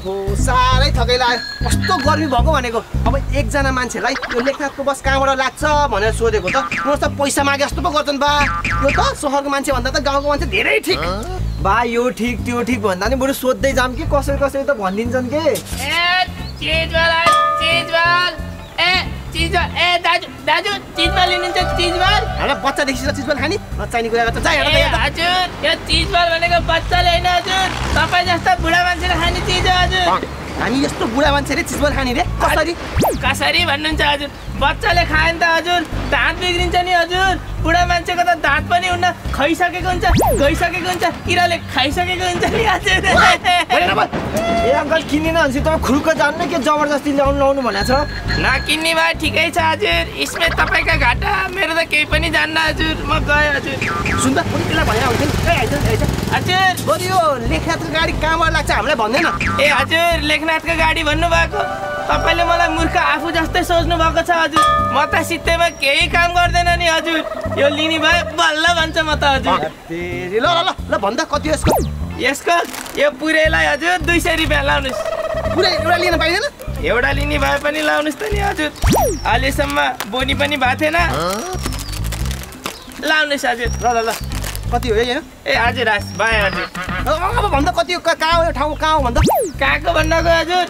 ओहो साह्रै थकै लाग्यो कस्तो गर्मी भएको भनेको अब एकजना मान्छेलाई यो लेखनाथको बस कहाँबाट लाग्छ भनेर सोधेको त म त पैसा मागे जस्तो पो गर्छन् बा यो त सहरको मान्छे भन्दा त गाउँको मान्छे धेरै ठिक बा यो ठिक त्यो ठिक भन्दा नि बरु सोध्दै जाम कि कसरी कसरी त भनिदिन्छन् के दाजु चिजबल लिनुहुन्छ चिजबल हैन बच्चादेखि चिजबल खानी नचाहिने कुरा गर्छ जा हजुर यो चिजबल भनेको बच्चाले हैन हजुर तपाईँ जस्तो बुढा मान्छेले खाने चिज हो हजुर हामी यस्तो बुढा मान्छेले चिजबल खाने रे कसरी भन्नुहुन्छ हजुर बच्चाले खायो नि त हजुर दाँत बिग्रिन्छ नि हजुर बुढा मान्छेको त दाँत पनि हुन्न खाइसकेको हुन्छ गइसकेको हुन्छ किराले खाइसकेको हुन्छ नि हजुर ए अङ्कल किन्दिन भने चाहिँ तपाईँ खुर्क जान्नु के जबरजस्ती लाउनु भनेको छ नकिन्ने भए ठिकै छ हजुर यसमा तपाईँको घाटा मेरो त केही पनि जान्न हजुर म गएँ हजुर सुन त कुन बेला भनेर आउँथ्यो हजुर बरु यो लेखनाथको गाडी कहाँबाट लाग्छ हामीलाई भन्दैन ए हजुर लेखनाथको गाडी भन्नुभएको तपाईँले मलाई मूर्ख आफू जस्तै सोच्नु भएको छ हजुर म त सित्तैमा केही काम गर्दैन नि हजुर यो लिने भए बल्ल भन्छ म त हजुर ल ल ल ल भन्दा कति यसको यो पुरैलाई हजुर 200 रुपियाँ लाउनुहोस् पुरै एउटा लिन पाइँदैन एउटा लिने भए पनि लाउनुहोस् त नि हजुर अहिलेसम्म बोनी पनि भएको थिएन लाउनुहोस् हजुर ल कति हो यहाँ ए हजुर भाइ हजुर अब भन्दा कति हो कहाँ हो यो ठाउँ कहाँ हो भन्दा कहाँको भन्नको हजुर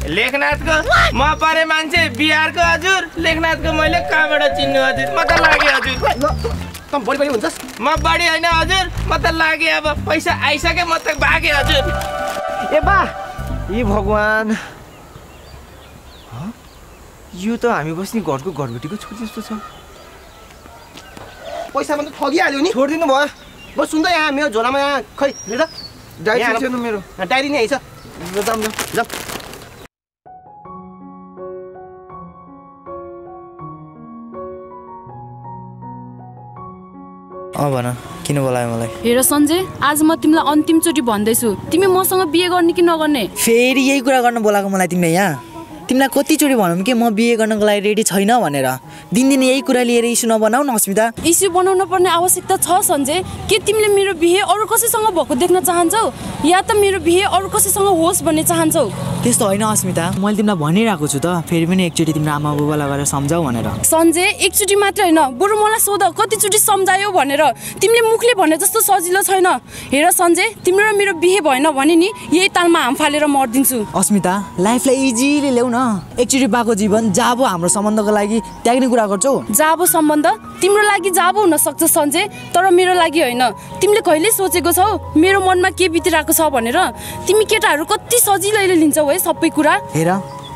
लेखनाथको म परे मान्छे बिहारको हजुर लेखनाथको मैले कहाँबाट चिन्नु हजुर म त लागे हजुर तँ बढी हुन्छस् म बढी होइन हजुर म त लागे अब पैसा आइसके म त भागे हजुर ए बा ए भगवान यो त हामी बस्ने घरको घरबेटीको छोरी जस्तो छ पैसा मात्र ठगिहाल्यो नि छोडिदिनु भयो बस सुन्दा यहाँ मेरो झोलामा यहाँ खै लिएर डायरी छैन मेरो डायरी नै आइछ जाम भन किन बोलायो मलाई हेर सञ्जय आज म तिमीलाई अन्तिमचोटि भन्दैछु तिमी मसँग बिहे गर्ने कि नगर्ने फेरि यही कुरा गर्न बोलाएको मलाई तिमीले यहाँ तिमीलाई कतिचोटि भनौँ कि म बिहे गर्नको लागि रेडी छैन भनेर दिनदिन यही कुरा लिएर इस्यु नबनाऊ न अस्मिता इस्यु बनाउन पर्ने आवश्यकता छ सञ्जय के तिमीले मेरो बिहे अरू कसैसँग भएको देख्न चाहन्छौ या त मेरो बिहे अरू कसैसँग होस् भन्ने चाहन्छौ त्यस्तो होइन अस्मिता मैले तिमीलाई भनिरहेको छु त फेरि पनि एकचोटि तिम्रो आमा बुबालाई गएर सम्झाऊ भनेर सञ्जय एकचोटि मात्र होइन बरु मलाई सोध कतिचोटि सम्झायो भनेर तिमीले मुखले भने जस्तो सजिलो छैन हेर सञ्जय तिम्रो र मेरो बिहे भएन भने नि यही तालमा हाम फालेर मर्दिन्छु अस्मिता लाइफलाई इजिली ल्याउ न एकचोटि पाएको जीवन जाबो हाम्रो सम्बन्धको लागि त्याग्ने कुरा गर्छौ जाबो सम्बन्ध तिम्रो लागि जाबो हुन सक्छ सञ्जय तर मेरो लागि होइन तिमीले कहिले सोचेको छौ मेरो मनमा के बितिरहेको छ भनेर तिमी केटाहरू कति सजिलैले लिन्छौ है सबै कुरा हेर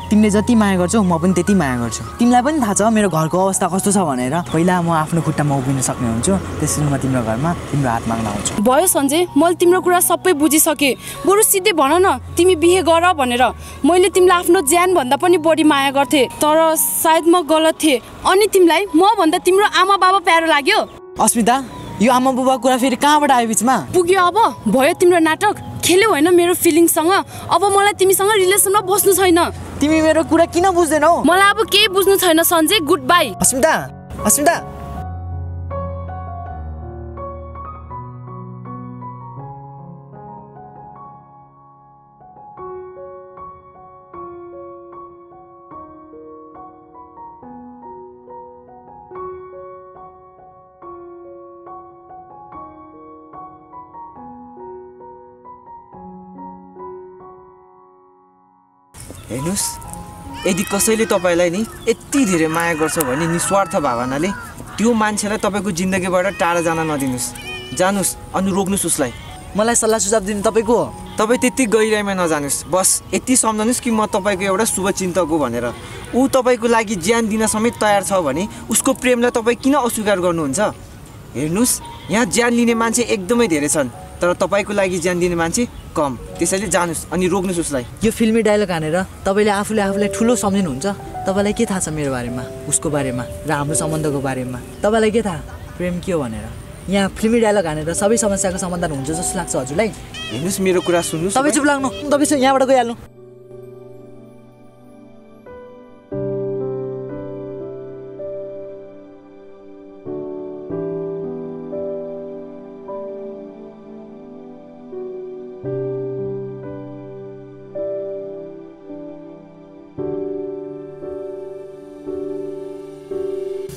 तिमीले जति माया गर्छौ म पनि त्यति माया गर्छु तिमीलाई पनि थाहा छ मेरो घरको अवस्था कस्तो छ भनेर पहिला म आफ्नो खुट्टामा उभिन सक्ने हुन्छु त्यसपछि म तिम्रो घरमा तिम्रो हात माग्न आउँछु भयो सञ्जय मैले तिम्रो कुरा सबै बुझिसकेँ बरु सिधै भन न तिमी बिहे गर भनेर मैले तिमीलाई आफ्नो ज्यान भन्दा पनि बढी माया गर्थे तर सायद म गलत थिएँ अनि तिमीलाई म भन्दा तिम्रो आमा बाबा प्यारो लाग्यो अस्मिता यो आमा बुबा कुरा फेरि कहाँबाट आयो बिचमा पुग्यो अब भयो तिम्रो नाटक खेल्यौ होइन मेरो फिलिङ्ससँग अब मलाई तिमीसँग रिलेसनमा बस्नु छैन तिमी मेरो कुरा किन बुझ्दैनौ मलाई अब केही बुझ्नु छैन सञ्जय गुड बाई अस्मिता हेर्नुस् यदि कसैले तपाईँलाई नि यति धेरै माया गर्छ भने निस्वार्थ भावनाले त्यो मान्छेलाई तपाईँको जिन्दगीबाट टाढा जान नदिनुहोस् जानुस् अनि रोक्नुहोस् उसलाई मलाई सल्लाह सुझाव दिनु तपाईँको हो तपाईँ त्यति गहिराइमा नजानुहोस् बस यति सम्झनुहोस् कि म तपाईँको एउटा शुभचिन्तक हो भनेर ऊ तपाईँको लागि ज्यान दिन समेत तयार छ भने उसको प्रेमलाई तपाईँ किन अस्वीकार गर्नुहुन्छ हेर्नुहोस् यहाँ ज्यान लिने मान्छे एकदमै धेरै छन् तर तपाईँको लागि ज्यान दिने मान्छे कम त्यसैले जानुस् अनि रोक्नुहोस् उसलाई यो फिल्मी डायलग हानेर तपाईँले आफूलाई ठुलो सम्झिनुहुन्छ तपाईँलाई के थाहा छ मेरो बारेमा उसको बारेमा र हाम्रो सम्बन्धको बारेमा तपाईँलाई के थाहा प्रेम के हो भनेर यहाँ फिल्मी डायलग हानेर सबै समस्याको समाधान हुन्छ जस्तो लाग्छ हजुरलाई हेर्नुहोस् मेरो कुरा सुन्नुहोस् तपाईँ चुप लाग्नु तपाईँ यहाँबाट गइहाल्नु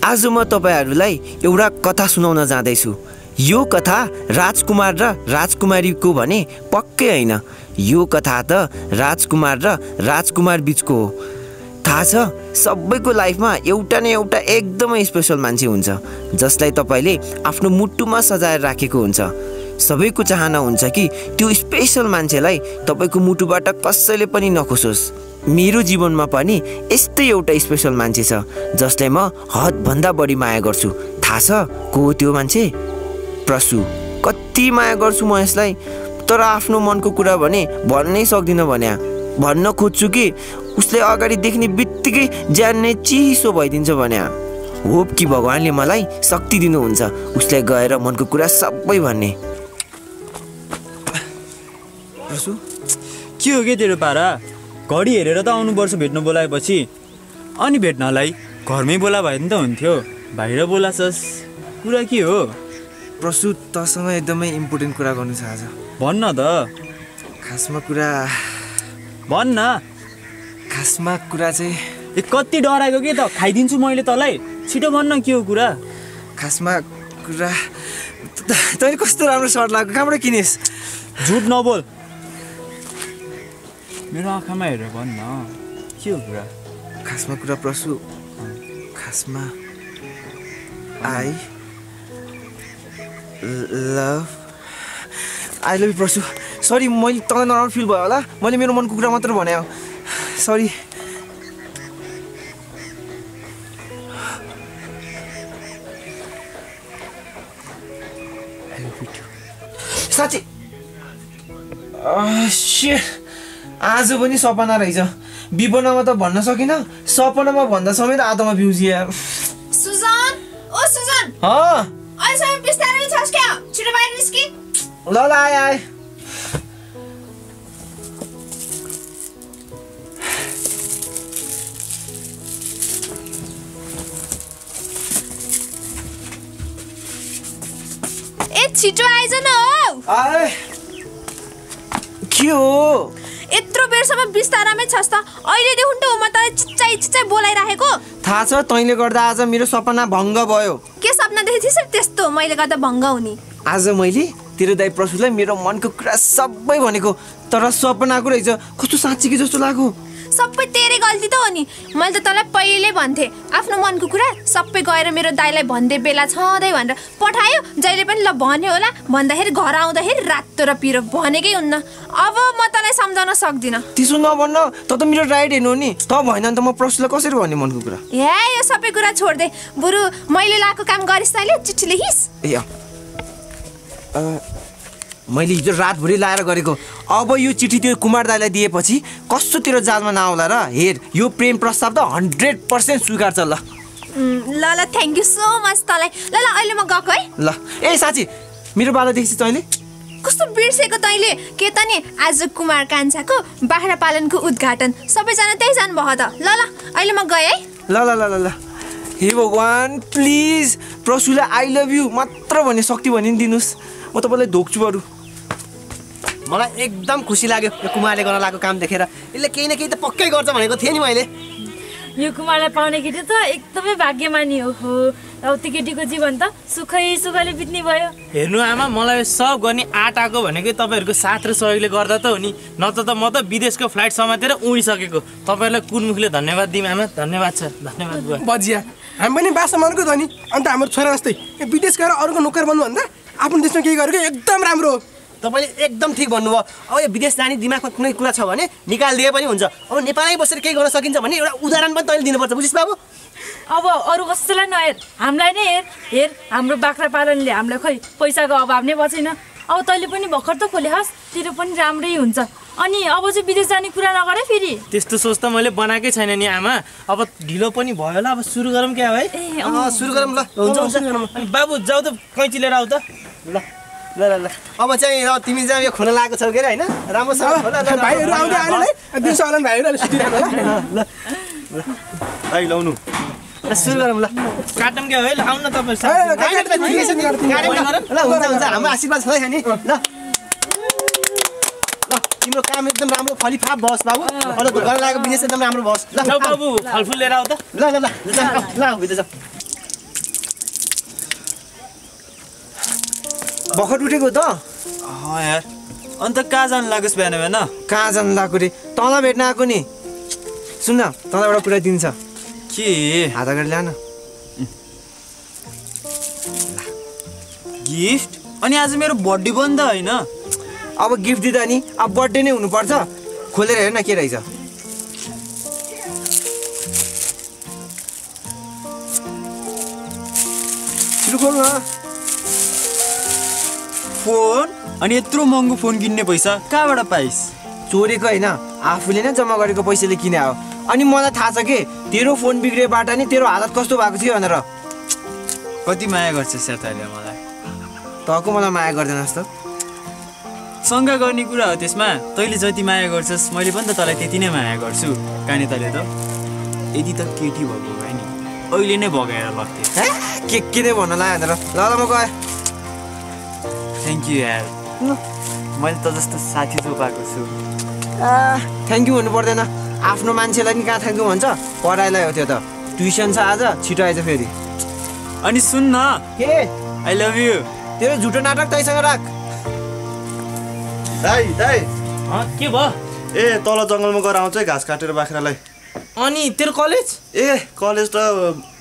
आज म तपाईहरुलाई एउटा कथा सुनाउन जाँदैछु। यो कथा राजकुमार र राजकुमारीको भने पक्कै हैन। यो कथा त राजकुमार र राजकुमार बीचको हो। थाहा छ, सबैको लाइफमा एउटा न एउटा एकदमै स्पेशल मान्छे हुन्छ जसलाई तपाईले आफ्नो मुटुमा सजाएर राखेको हुन्छ। सबैको चाहना हुन्छ कि त्यो स्पेशल मान्छेलाई तपाईको मुटुबाट कसैले पनि नखोसोस्। मेरो जीवनमा पनि यस्तै एउटा स्पेशल मान्छे छ जसलाई म हदभन्दा बढी माया गर्छु। थाहा छ को हो त्यो मान्छे? प्रसु। कति माया गर्छु म यसलाई, तर आफ्नो मनको कुरा भने भन्नै सक्दिनँ। भन्न खोज्छु कि उसले अगाडि देख्ने बित्तिकै ज्यान नै चिसो भइदिन्छ भन्या। होप कि भगवानले मलाई शक्ति दिनुहुन्छ उसलाई गएर मनको कुरा सबै भन्ने। प्रसु, के हो के तेरो पारा? घडी हेरेर त आउनुपर्छ भेट्न बोलाएपछि। अनि भेट्नलाई घरमै बोला भए नि त हुन्थ्यो, बाहिर बोलाछस्। कुरा के हो? प्रसु, तसँग एकदमै इम्पोर्टेन्ट कुरा गर्नु छ आज। भन्न त। खासमा कुरा चाहिँ कति डराएको के त? खाइदिन्छु मैले तँलाई। छिटो भन्न के हो कुरा? खासमा कुरा तैँले कस्तो राम्रो सर्ट लाग्यो, कहाँबाट किनिस्? झुट नबोल, मेरो आँखामा हेरेर भन्न के हो कुरा? खासमा कुरा प्रसु, खासमा आई लभ यु प्रसु। सरी, मैले तँलाई नराम्रो फिल भयो होला। मैले मेरो मनको कुरा मात्र भने हो, सरी। साँच्ची आज पनि सपना रहेछ। विपनामा त भन्न सकिनँ, सपनामा भन्दा समेत आधामा बिउजिया। सुजन, ओ सुजन, अहिलेसम्म बिस्तारै छस् क्या? छिटो बाहिर निस्कि। ल आए। छिटो आइज न हौ। के हो? यत्रो बेरसम्म बिस्तारामै छस् त? अहिलेदेखि त म तँलाई चिच्चाइ बोलाइराखेको। थाहा छ, तैँले गर्दा आज मेरो सपना भङ्ग भयो। के सपना देखेको थिइस् त्यस्तो मैले गर्दा भङ्ग हुने? आज मैले तेरो दाइ प्रसुलाई मेरो मनको कुरा सबै भनेको, तर सपनाको रहेछ। कस्तो साँच्चीकै जस्तो लाग्यो। सबै तेरै गल्ती त हो नि। मैले त तँलाई पहिले भन्थे आफ्नो मनको कुरा सबै गएर मेरो दाइलाई भन्दै बेला छँदै भनेर पठायो। जहिले पनि ल भन्यो होला, भन्दाखेरि घर आउँदाखेरि रातो र पिरो भनेकै हुन्न। अब म तँलाई सम्झाउन सक्दिनँ। त्यसो नभन्न, त मेरो राइट हेर्नु नि। त भएन नि त म प्रसुलाई कसरी भन्ने मनको कुरा? यो सबै कुरा छोड्दे, बरु मैले लाएको काम गरिस् तैँले? चिठी लेखिस्? मैले हिजो रातभरि लाएर गरेको। अब यो चिठी त्यो कुमार दाइलाई दिएपछि कस्तो तेरो जालमा नआउला र? हेर, यो प्रेम प्रस्ताव त 100% स्वीकार्छ। ल ल थ्याङ्क यू सो मच तँलाई। ल अहिले म गएको है। ल साँच्ची मेरो बाला देख्छस् तैँले? कस्तो बिर्सेको तैँले? के त नि आज कुमार कान्छाको बाख्रा पालनको उद्घाटन, सबैजना त्यही जानुभयो त। ल अहिले म गएँ है। ल हे भगवान, प्लिज प्रसुलाई आई लभ यु मात्र भन्ने शक्ति भनि दिनुहोस्। म तपाईँलाई धोक्छु बरु। मलाई एकदम खुसी लाग्यो यो कुमारले गर्न लागेको काम देखेर। यसले केही न केही त पक्कै गर्छ भनेको थिएँ नि मैले। यो कुमारलाई पाउने केटी त एकदमै भाग्यमानी हो। अब त्यो केटीको जीवन त सुखले बित्ने भयो। हेर्नु आमा, मलाई सब गर्ने आँट आएको भनेको तपाईँहरूको साथ र सहयोगले गर्दा त हो नि। नत्र त म त विदेशको फ्लाइट समातेर उडिसकेको। तपाईँहरूलाई कुनमुखले धन्यवाद दिउँ आमा। धन्यवाद छ, धन्यवाद बुवा। बजिया, हामी पनि बासमानको धनी, अन्त हाम्रो छोरा जस्तै विदेश गएर अरूको नोकर बन्नुभन्दा आफ्नो देशमा केही गरेको एकदम राम्रो हो। तपाईँले एकदम ठिक भन्नुभयो। अब यो विदेश जाने दिमागमा कुनै कुरा छ भने निकालिदिए पनि हुन्छ। अब नेपालमै बसेर केही गर्न सकिन्छ भने एउटा उदाहरण पनि तैँले दिनुपर्छ, बुझिस् बाबु? अब अरू कसैलाई नहेर, हामीलाई नै हेर। हाम्रो बाख्रा पालनले हामीलाई खोइ पैसाको अभाव नै बचेन। अब तैँले पनि भर्खर त खोले तेरो पनि राम्रै हुन्छ। अनि अब चाहिँ विदेश जाने कुरा नगरे फेरि। त्यस्तो सोच त मैले बनाएकै छैन नि आमा। अब ढिलो पनि भयो होला, अब सुरु गरौँ क्या है? सुरु गरौँ। ल हुन्छ। बाबु जाऊ त, कैँची लिएर आऊ त। ल अब चाहिँ तिमी चाहिँ यो खुन लागेको छौ के अरे, होइन? राम्रोसँग भाइहरू आउँदै आएर दिउँसो आउनु भाइहरू सुतिरहेको होला। भाइ लाउनु। सुरु गरौँ। ल काटौँ क्या है? ल आउनु न तपाईँ। ल हुन्छ, हाम्रो आशीर्वाद छ नि। ल तिम्रो काम एकदम राम्रो फलिफाप बस बाबु। अरू गर्न लागेको बिजनेस एकदम राम्रो बस। ल बाबु फलफुल लिएर आऊ त। ल भित्र जाऊ। भर्खर उठेको त यार अन्त कहाँ जानु लागोस् बिहान बिहान कहाँ जानु लाग्यो रे तँलाई भेट्न आएको नि सुन न तँलाई एउटा कुरा दिन्छ के हात अगाडि ल्याउन गिफ्ट अनि आज मेरो बर्थडे पनि त होइन अब गिफ्ट दिँदा नि अब बर्थडे नै हुनुपर्छ खोलेर हेर न के रहेछ छिटो खोल न फोन अनि यत्रो महँगो फोन किन्ने पैसा कहाँबाट पाइस् चोरेको होइन आफूले नै जम्मा गरेको पैसाले किने हो अनि मलाई थाहा छ के तेरो फोन बिग्रेबाट नि तेरो हालत कस्तो भएको थियो भनेर कति माया गर्छस् यार तैँले मलाई तँको मलाई माया गर्दैनस् त शङ्का गर्ने कुरा हो त्यसमा तैँले जति माया गर्छस् मैले पनि त तँलाई त्यति नै माया गर्छु काने तैँले त यदि त केटी भएको भए नि अहिले नै भगाएर लग्थेँ के नै भन्न लाग्यो भनेर ल म गएँ थ्याङ्क यू यार मैले त जस्तो साथी जो पाएको छु थ्याङ्क यू भन्नु पर्दैन आफ्नो मान्छेलाई नि कहाँ थ्याङ्क यू भन्छ पढाइलाई हो त्यो त ट्युसन छ आज छिटो आएछ फेरि अनि सुन न के आई लभ यु तेरो झुटो नाटक तैसँग राख दाइ दाइ के भयो ए तल जङ्गलमा गएर आउँछ है घाँस काटेर बाख्रालाई अनि तेरो कलेज ए कलेज त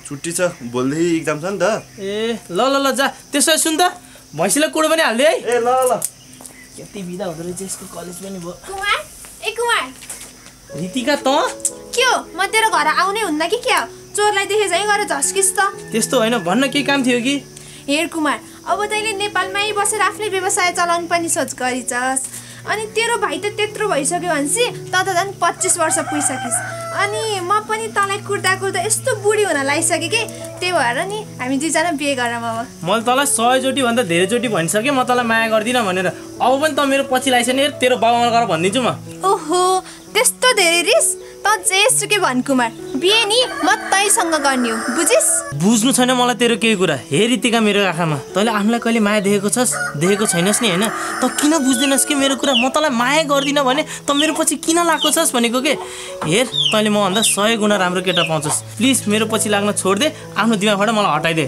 छुट्टी छ भोलिदेखि इक्जाम छ नि त ए ल जा त्यसो सुन त भैँसीलाई कुरो पनि हाल्दे है ए ल कति बिदा हुँदो रहेछ यसको कलेज पनि भयो कुमार रितिका त के हो म तेरो घर आउनै हुन्न कि क्या चोरलाई देखे झै गएर झस्किस् त त्यस्तो होइन भन्न के काम थियो कि हेर कुमार अब तैँले नेपालमै बसेर आफ्नै व्यवसाय चलाउनु पनि सोच गरिछस् अनि तेरो भाइ त त्यत्रो भइसक्यो भनेपछि त झन् 25 वर्ष पुगिसकिस् अनि म पनि तँलाई कुर्दा कुर्दा यस्तो बुढी हुन लागिसकेँ कि त्यही भएर नि हामी दुईजना बिहे गरौँ अब मैले तँलाई 100 चोटि भन्दा धेरै चोटि भनिसकेँ म तँलाई माया गर्दिनँ भनेर अब पनि त मेरो पछि लागिस नि तेरो बाबामा गएर भनिदिन्छु म ओहो त्यस्तो धेरै रिस त जेसुकै भन् कुमार बिहे नि म तैसँग गर्ने हो बुझिस् बुझ्नु छैन मलाई तेरो केही कुरा हे रितिका मेरो आँखामा तैँले आफूलाई कहिले माया देखेको छैनस् नि होइन त किन बुझ्दैनस् कि मेरो कुरा म तँलाई माया गर्दिनँ भने त मेरो पछि किन लाग्को छस् भनेको के हेर तैँले मभन्दा 100 गुणा राम्रो केटा पाउँछस् प्लिज मेरो पछि लाग्न छोडिदे आफ्नो दिमागबाट मलाई हटाइदे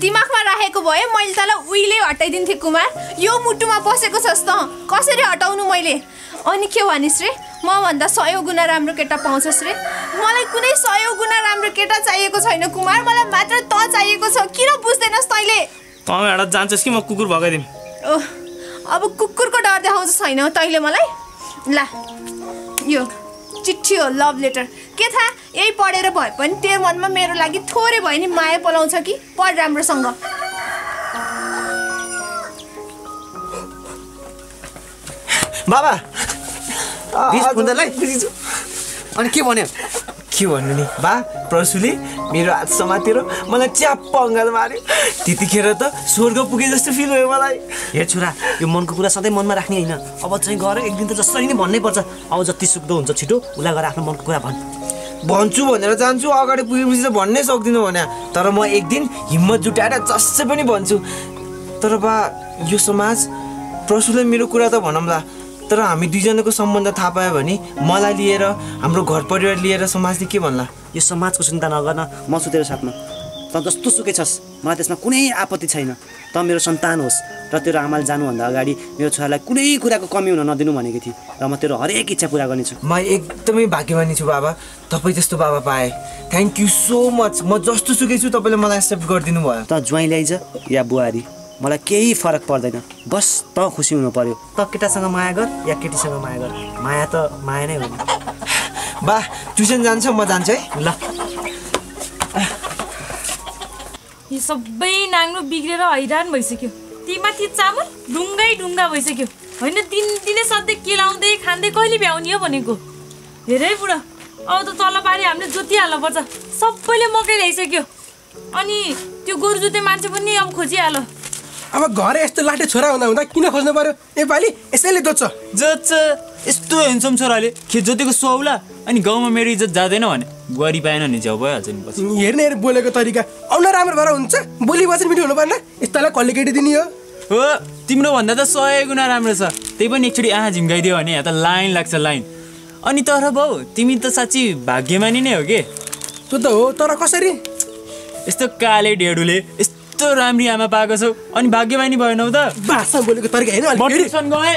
दिमागमा राखेको भए मैले तँलाई उहिले हटाइदिन्थेँ कुमार यो मुटुमा बसेको छस् त कसरी हटाउनु मैले अनि के भनिस् रे म भन्दा 100 गुणा राम्रो केटा पाउँछस् रे मलाई कुनै 100 गुणा राम्रो केटा चाहिएको छैन कुमार मलाई मात्र त चाहिएको छ किन बुझ्दैनस् तैँले तँ एउटा जान्छस् कि म कुकुर भगाइदिउँ ओह अब कुकुरको डर देखाउँछ छैन तैँले मलाई ला यो चिठी हो लभ लेटर के थाहा यही पढेर भए पनि तेरो मनमा मेरो लागि थोरै भए नि माया पलाउँछ कि पढ राम्रोसँग बाबा अनि के भन्यो के भन्नु नि बा प्रसुले मेरो हात समातेर मलाई च्याप्प अङ्गाल मार्यो त्यतिखेर त स्वर्ग पुगे जस्तो फिल भयो मलाई हे छोरा यो मनको कुरा सधैँ मनमा राख्ने होइन अब चाहिँ गएर एक दिन त जसरी नै भन्नै पर्छ अब जति सुक्दो हुन्छ छिटो उसलाई गएर आफ्नो मनको कुरा भन्छु भनेर जान्छु अगाडि पुगेपछि त भन्नै सक्दिनँ भने तर म एक दिन हिम्मत जुटाएर जसै पनि भन्छु तर बा यो समाज प्रसुले मेरो कुरा त भनौँला तर हामी दुईजनाको सम्बन्ध थाहा पायो भने मलाई लिएर हाम्रो घर परिवार लिएर समाजले के भन्ला यो समाजको चिन्ता नगर्न म छु तेरो साथमा त जस्तो सुकै छस् मलाई त्यसमा कुनै आपत्ति छैन त मेरो सन्तान होस् र तेरो आमाले जानुभन्दा अगाडि मेरो छोरालाई कुनै कुराको कमी हुन नदिनु भनेको थिएँ र म तेरो हरेक इच्छा पुरा गर्नेछु म एकदमै भाग्यमानी छु बाबा तपाईँ जस्तो बाबा पाएँ थ्याङ्क यू सो मच म जस्तो सुकै छु तपाईँले मलाई एक्सेप्ट गरिदिनु भयो त ज्वाइँ ल्याइज या बुहारी मलाई केही फरक पर्दैन बस त खुसी हुनु पर्यो त केटासँग माया गर या केटीसँग माया गर माया त माया नै हो नि बा ट्युसन जान्छ म जान्छु है ल यो सबै नाङ्लो बिग्रेर हैरान भइसक्यो तीमाथि चामल ढुङ्गा भइसक्यो होइन दिनदिनै सधैँ केलाउँदै खाँदै कहिले भ्याउने हो भनेको हेरै बुढा अब त तलबारी हामीले जोतिहाल्नु पर्छ सबैले मकै ल्याइसक्यो अनि त्यो गोरु जोत्ने मान्छे पनि अब खोजिहाल्यो अब घर यस्तो लाटे छोरा हुँदा किन खोज्नु पर्यो नेपाली यसैले जोत्छ यस्तो हेन्सम छोराले खेत जोतेको सुहाउला अनि गाउँमा मेरो इज्जत जाँदैन भने बुहारी पाएन नि झ्याउ भइहाल्छ नि पछि हेर्ने बोलेको तरिका आउन राम्रो भएर हुन्छ बोली वचन मिठो हुनु पर्ने यस्तालाई कसले केटी दिने हो तिम्रो भन्दा त 100 गुणा राम्रो छ त्यही पनि एकचोटि आँखा झिम्काइदियो भने यहाँ त लाइन लाग्छ लाइन अनि तर बाउ तिमी त साँच्ची भाग्यमानी नै हो के त्यो त हो तर कसरी यस्तो काले ढेडुले यस्तो यस्तो राम्री आमा पाएको छौ अनि भाग्यमानी भएनौ त भाषा बोलेको तरिका हेर्नु म अलिक ट्युसन गएँ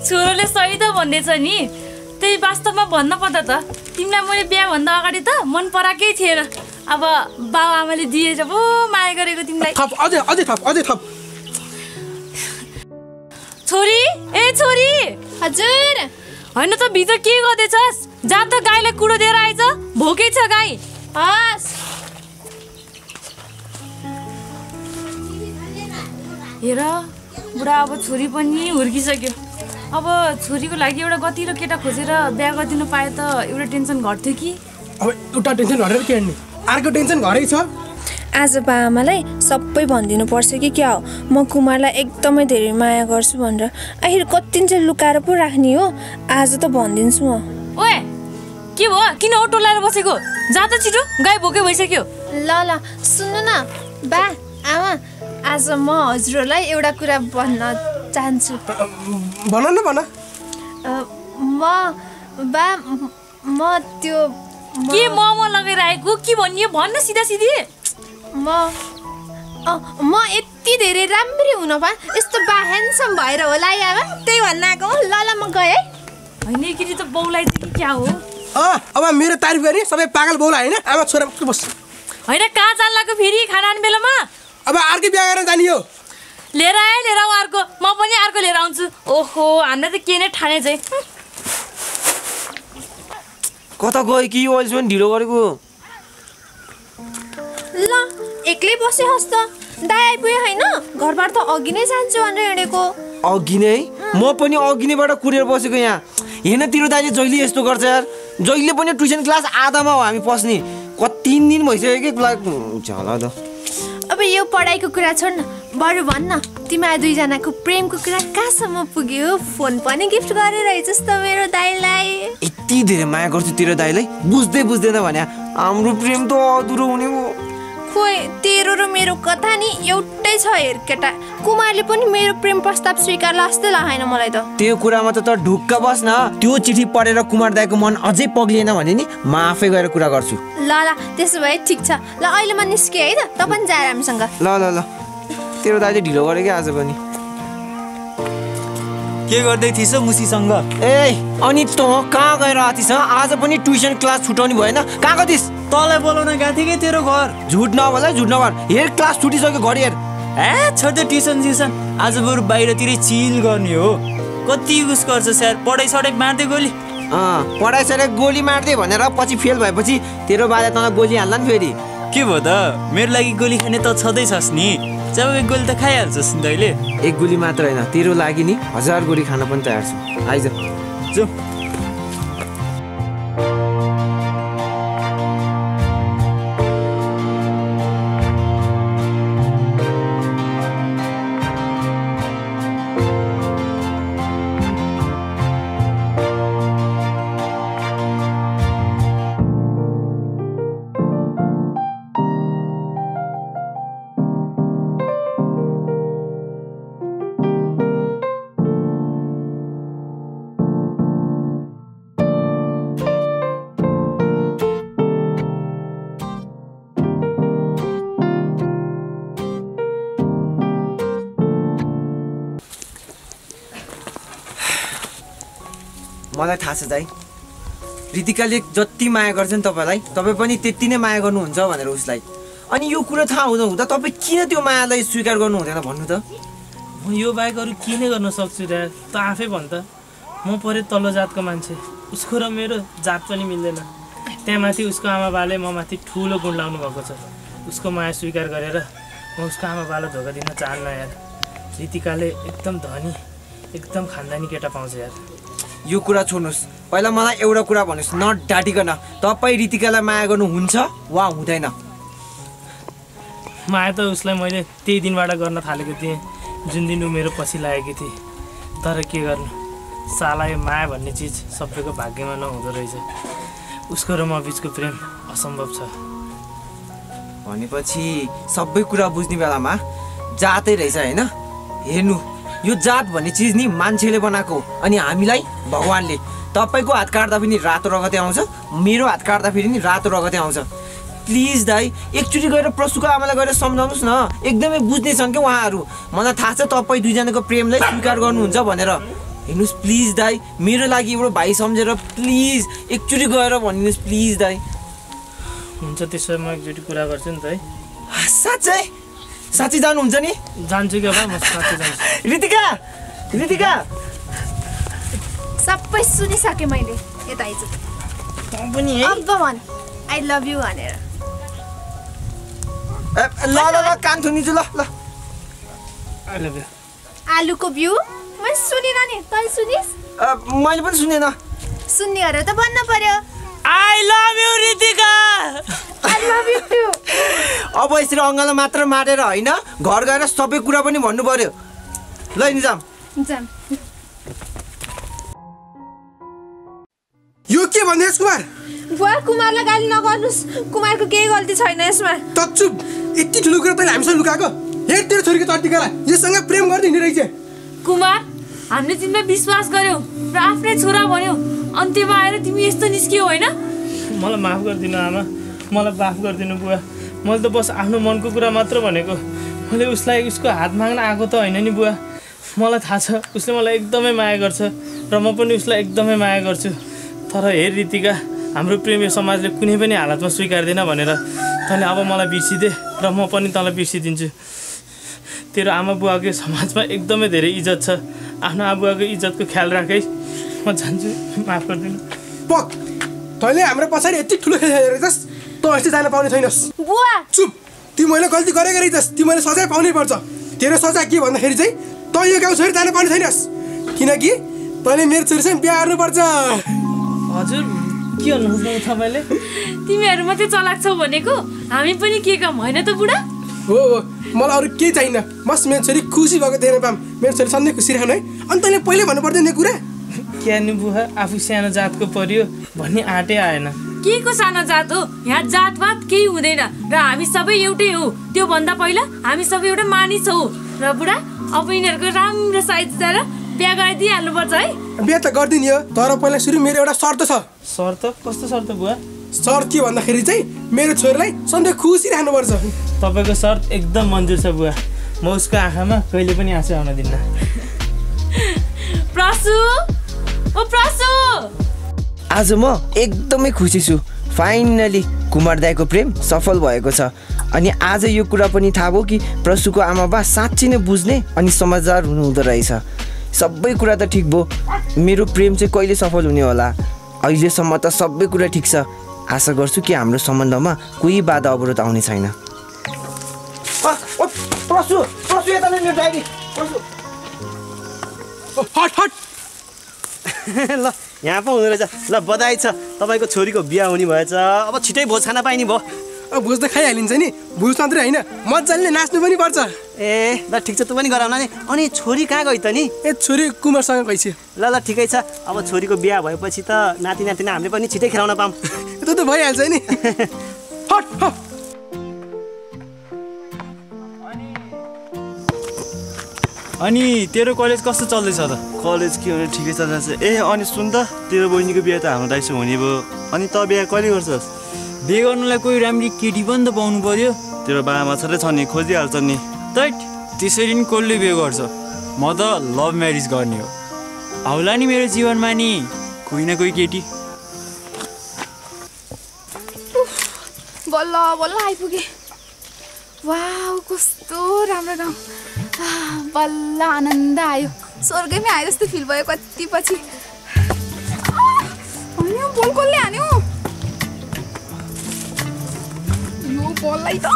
छोरोले सही त भन्दैछ नि त्यही वास्तवमा भन्न पर्दा त तिमीलाई मैले बिहाभन्दा अगाडि त मन पराएकै थिएन अब बाउ आमाले दिए जब माया गरेको तिमीलाई थप अझै थप छोरी ए छोरी हजुर होइन त भित्र के गर्दैछस् जा त गाईलाई कुडो दिएर आइज भोकै छ गाई हस् हेर बुढा अब छोरी पनि हुर्किसक्यो अब छोरीको लागि एउटा गतिलो केटा खोजेर बिहा गरिदिनु पाए त एउटा टेन्सन घट्थ्यो कि अब एउटा टेन्सन घटेर के हेर्ने अर्को टेन्सन घरै छ आज बाआमालाई सबै भनिदिनु पर्छ कि क्या हो म कुमारलाई एकदमै धेरै माया गर्छु भनेर आखिर कति चाहिँ लुकाएर पो राख्ने हो आज त भनिदिन्छु म ओए के भयो किन अटो लाएर बसेको जा त छिटो गाई भोकै भइसक्यो ल सुन्नु न बा आमा आज म हजुरहरूलाई एउटा कुरा भन्न चाहन्छु भन न भन म त्यो के म लगाएर आएको के भनियो भन्न सिधा सिधी म यति धेरै राम्री हुन पाएँ यस्तो बा ह्यान्डसम भएर होला आमा त्यही भन्न आएको हो ल म गएँ है होइन केटी त बाउलाई चाहिँ क्या हो अब मेरो तारिफ गर्ने सबै पागल बोला होइन आमा छोरा बस होइन कहाँ जान्लाको फेरि खाना खाने बेलामा अब अर्कै बिहा गरेर जाने हो लिएर आऊ अर्को म पनि अर्को लिएर आउँछु ओहो हामीलाई त के नै ठाने चाहिँ कता गयो कि अहिले पनि ढिलो गरेको ल एक्लै बसे होस् त दाइ आइपुग्यो होइन घरबाट त अघि नै जान्छु भनेर हिँडेको अघि नै म पनि अघि नैबाट कुरेर बसेको यहाँ हेर्न तिम्रो दाइले जहिले यस्तो गर्छ यार जहिले पनि ट्युसन क्लास आधामा हो हामी पस्ने 3 दिन भइसक्यो कि होला त अब यो पढाइको कुरा छोड्न बरु भन्न तिमीहरू दुईजनाको प्रेमको कुरा कहाँसम्म पुग्यो फोन पनि गिफ्ट गरेर रहेछस् त मेरो दाइलाई यति धेरै माया गर्छु तेरो दाइलाई बुझ्दैन भने हाम्रो प्रेम त अधुरो हुने हो खोइ तेरो र मेरो कथा नि एउटै छ हेर केटा कुमारले पनि मेरो प्रेम प्रस्ताव स्वीकार्ला जस्तै लागेन मलाई त त्यो कुरामा त ढुक्क बस न त्यो चिठी पढेर कुमार दाइको मन अझै पग्लिएन भने नि म आफै गएर कुरा गर्छु ल त्यसो भए ठिक छ ल अहिले म निस्के है त त पनि जाएर हामीसँग ल तेरो दाइले ढिलो गरे कि आज पनि के गर्दै थिइस् मुसीसँग ए अनि त कहाँ गएर आथिस आज पनि ट्युसन क्लास छुटाउने भएन कहाँ गइथिस तँलाई बोलाउन गएको थिएँ कि तेरो घर झुट नभन हेर क्लास छुटिसक्यो घरि हेर छोड ट्युसन आज बरु बाहिरतिर चिल गर्ने हो कति उस गर्छ स्यार पढाइ सढाइ मार्दै गोली पढाइ सढाइ गोली मार्दै भनेर पछि फेल भएपछि तेरो बाले तँलाई गोली हाल्ला नि फेरि के भयो त मेरो लागि गोली खाने त छँदैछस् नि जब एक गोली त खाइहाल्छस् नि तैँले एक गोली मात्र होइन तेरो लागि नि 1000 गोली खान पनि तयार छु आइज जो मलाई थाहा छ दाइ रितिकाले जति माया गर्छ नि तपाईलाई तपाईँ पनि त्यति नै माया गर्नुहुन्छ भनेर उसलाई अनि यो कुरा थाहा हुँदा तपाईँ किन त्यो मायालाई स्वीकार गर्नु हुँदैन भन्नु त म यो बाहेक अरू के नै गर्न सक्छु र त आफै भन् त म परे तल्लो जातको मान्छे उसको र मेरो जात पनि मिल्दैन त्यहाँ माथि उसको आमा बाले म माथि ठुलो गुण लाउनु भएको छ उसको माया स्वीकार गरेर म उसको आमा बाले धोका दिन चाहन्न यार रितिकाले एकदम धनी एकदम खानदानी केटा पाउँछ यार यो कुरा छोड्नुहोस् पहिला मलाई एउटा कुरा भन्नुहोस् नडाटिकन तपाईँ रितिकालाई माया गर्नुहुन्छ वा हुँदैन माया त उसलाई मैले त्यही दिनबाट गर्न थालेको थिएँ जुन दिन ऊ मेरो पछि लागेकी थिए तर के गर्नु साला यो माया भन्ने चिज सबैको भाग्यमा नहुँदो रहेछ उसको र म बिचको प्रेम असम्भव छ भनेपछि सबै कुरा बुझ्ने बेलामा जातै रहेछ होइन हेर्नु यो जात भन्ने चिज नि मान्छेले बनाएको अनि हामीलाई भगवानले तपाईँको हात काट्दा पनि रातो रगते आउँछ मेरो हात काट्दा फेरि नि रातो रगते आउँछ प्लिज दाइ एकचोटि गएर प्रसुको आमालाई गएर सम्झाउनुहोस् न एकदमै बुझ्ने छन् क्या उहाँहरू मलाई थाहा छ तपाईँ दुईजनाको प्रेमलाई स्वीकार गर्नुहुन्छ भनेर हेर्नुहोस् प्लिज दाइ मेरो लागि एउटा भाइ सम्झेर प्लिज एकचोटि गएर भनिदिनुहोस् प्लिज दाइ हुन्छ त्यसो म एकचोटि कुरा गर्छु नि त है साँच्चै साँच्चै जानुहुन्छ नि जान्छु क्या बा म साँच्चै जान्छु रितिका सबै सुनिसकेँ मैले यता आइज पनि है अब भन आई लभ यु भनेर ल ल ल कान थुनिछु ल ल आई लभ यु आलुको बिउ मैले सुनिन नि तैँ सुनिस् मैले पनि सुनेन सुन्ने गरेर त भन्न पर्यो I love you Ritika I love you too अब यसरी अङ्गालो मात्र मारेर होइन घर गएर सबै कुरा पनि भन्नु पर्यो ल निजाम जाम यो के भन्दैछ कुमार बुवा कुमारलाई गाली नगर्नुस् कुमारको केही गल्ती छैन यसमा त चुप यति ठुलो कुरा तैँले हामीसँग लुकाएको हेर तेरो छोरीको चट्टिकालाई योसँग प्रेम गर्दै हिँडिरहेछ कुमार हामीले तिमीलाई विश्वास गर्यौ र आफ्नै छोरा भन्यौ अन्त्यमा आएर तिमी यस्तो निस्कियौ होइन मलाई माफ गरिदिनु आमा मलाई माफ गरिदिनु बुवा मैले त बस आफ्नो मनको कुरा मात्र भनेको मैले उसलाई उसको हात माग्न आएको त होइन नि बुवा मलाई थाहा छ उसले मलाई एकदमै माया गर्छ र म पनि उसलाई एकदमै माया गर्छु तर हेर रितिका हाम्रो प्रेमी समाजले कुनै पनि हालतमा स्वीकार्दैन भनेर तैँले अब मलाई बिर्सिदे र म पनि तँलाई बिर्सिदिन्छु तेरो आमा बुवाको समाजमा एकदमै धेरै इज्जत छ आफ्नो आमा बुवाको इज्जतको ख्याल राख है म जान्छु माफ गरिदिनु पक तैँले हाम्रो पछाडि यति ठुलो खेलिरहेछस् तँ यस्तो जान पाउने छैनस् बुवा चुप तिमीले गल्ती गरेको रहेछस् तिमीले सजाय पाउनै पर्छ तेरो सजाय के भन्दाखेरि चाहिँ तँ यो गाउँ छोरी जान पाउने छैनस् किनकि तैँले मेरो छोरीसँग बिहा गर्नुपर्छ हजुर के भन्नुहुन्छ तपाईँले तिमीहरू मात्रै चलाक छौ भनेको हामी पनि के काम होइन त बुढा हो मलाई अरू केही चाहिन्न बस मेरो छोरी खुसी भएको देख्न पाऊँ मेरो छोरी सधैँ खुसी राख्नु है अनि तैँले पहिले भन्नु पर्दैन यो कुरा क्या नि बुवा आफू सानो जातको पर्यो भन्ने आँटै आएन के को सानो जात हो यहाँ जातवात केही हुँदैन र हामी सबै एउटै हो त्यो भन्दा पहिला हामी सबै एउटा मानिस हौ र बुढा अब यिनीहरूको राम्रो साइज दिएर बिहा गरिदिइहाल्नुपर्छ है बिहा त गरिदिने हो तर पहिला सुरु मेरो एउटा शर्त छ शर्त कस्तो शर्त बुवा शर्त के भन्दाखेरि चाहिँ मेरो छोरीलाई सधैँ खुसी राख्नुपर्छ तपाईँको शर्त एकदम मन्जुर छ बुवा म उसको आँखामा कहिले पनि आँसु आउन दिन्न प्रसु ओ प्रसु आज म एकदमै खुसी छु फाइनली कुमार दाइको प्रेम सफल भएको छ अनि आज यो कुरा पनि थाहा भयो कि प्रसुको आमा बा साँच्चै नै बुझ्ने अनि समझदार हुनुहुँदो रहेछ सबै कुरा त ठिक भयो मेरो प्रेम चाहिँ कहिले सफल हुने होला अहिलेसम्म त सबै कुरा ठिक छ आशा गर्छु कि हाम्रो सम्बन्धमा कोही बाधा अवरोध आउने छैन ल यहाँ पो हुँदो रहेछ ल बधाई छ तपाईँको छोरीको बिहा हुने भएछ अब छिटै भोज खाना पाइने भयो भोज त खाइहालिन्छ नि भोज मात्रै होइन मजाले नाच्नु पनि पर्छ ए ल ठिक छ तँ पनि गराउन नि अनि छोरी कहाँ गई त नि ए छोरी कुमारसँग गइछ ल ल ठिकै छ अब छोरीको बिहा भएपछि त नाति नातिना हामीले पनि छिटै खेलाउन पाऊँ त्यो त भइहाल्छ नि हट हट अनि तेरो कलेज कस्तो चल्दैछ त कलेज के भने ठिकै चलिरहेछ ए अनि सुन त तेरो बहिनीको बिहा त हाम्रो दाइसँग हुने भयो अनि त बिहा कहिले गर्छस् बिहे गर्नुलाई कोही राम्री केटी पनि त पाउनु पर्यो तेरो बाबामा छँदै छ नि खोजिहाल्छ नि तैट त्यसरी नि कसले बिहे गर्छ म त लभ म्यारिज गर्ने हो आउला नि मेरो जीवनमा नि कोही न कोही केटी बल्ल बल्ल आइपुगे वाउ कस्तो राम्रो गाउँ बल्ल आनन्द आयो स्वर्गैमै आयो जस्तो फिल भयो कति पछि बोल कसले हान्यो यो बललाई त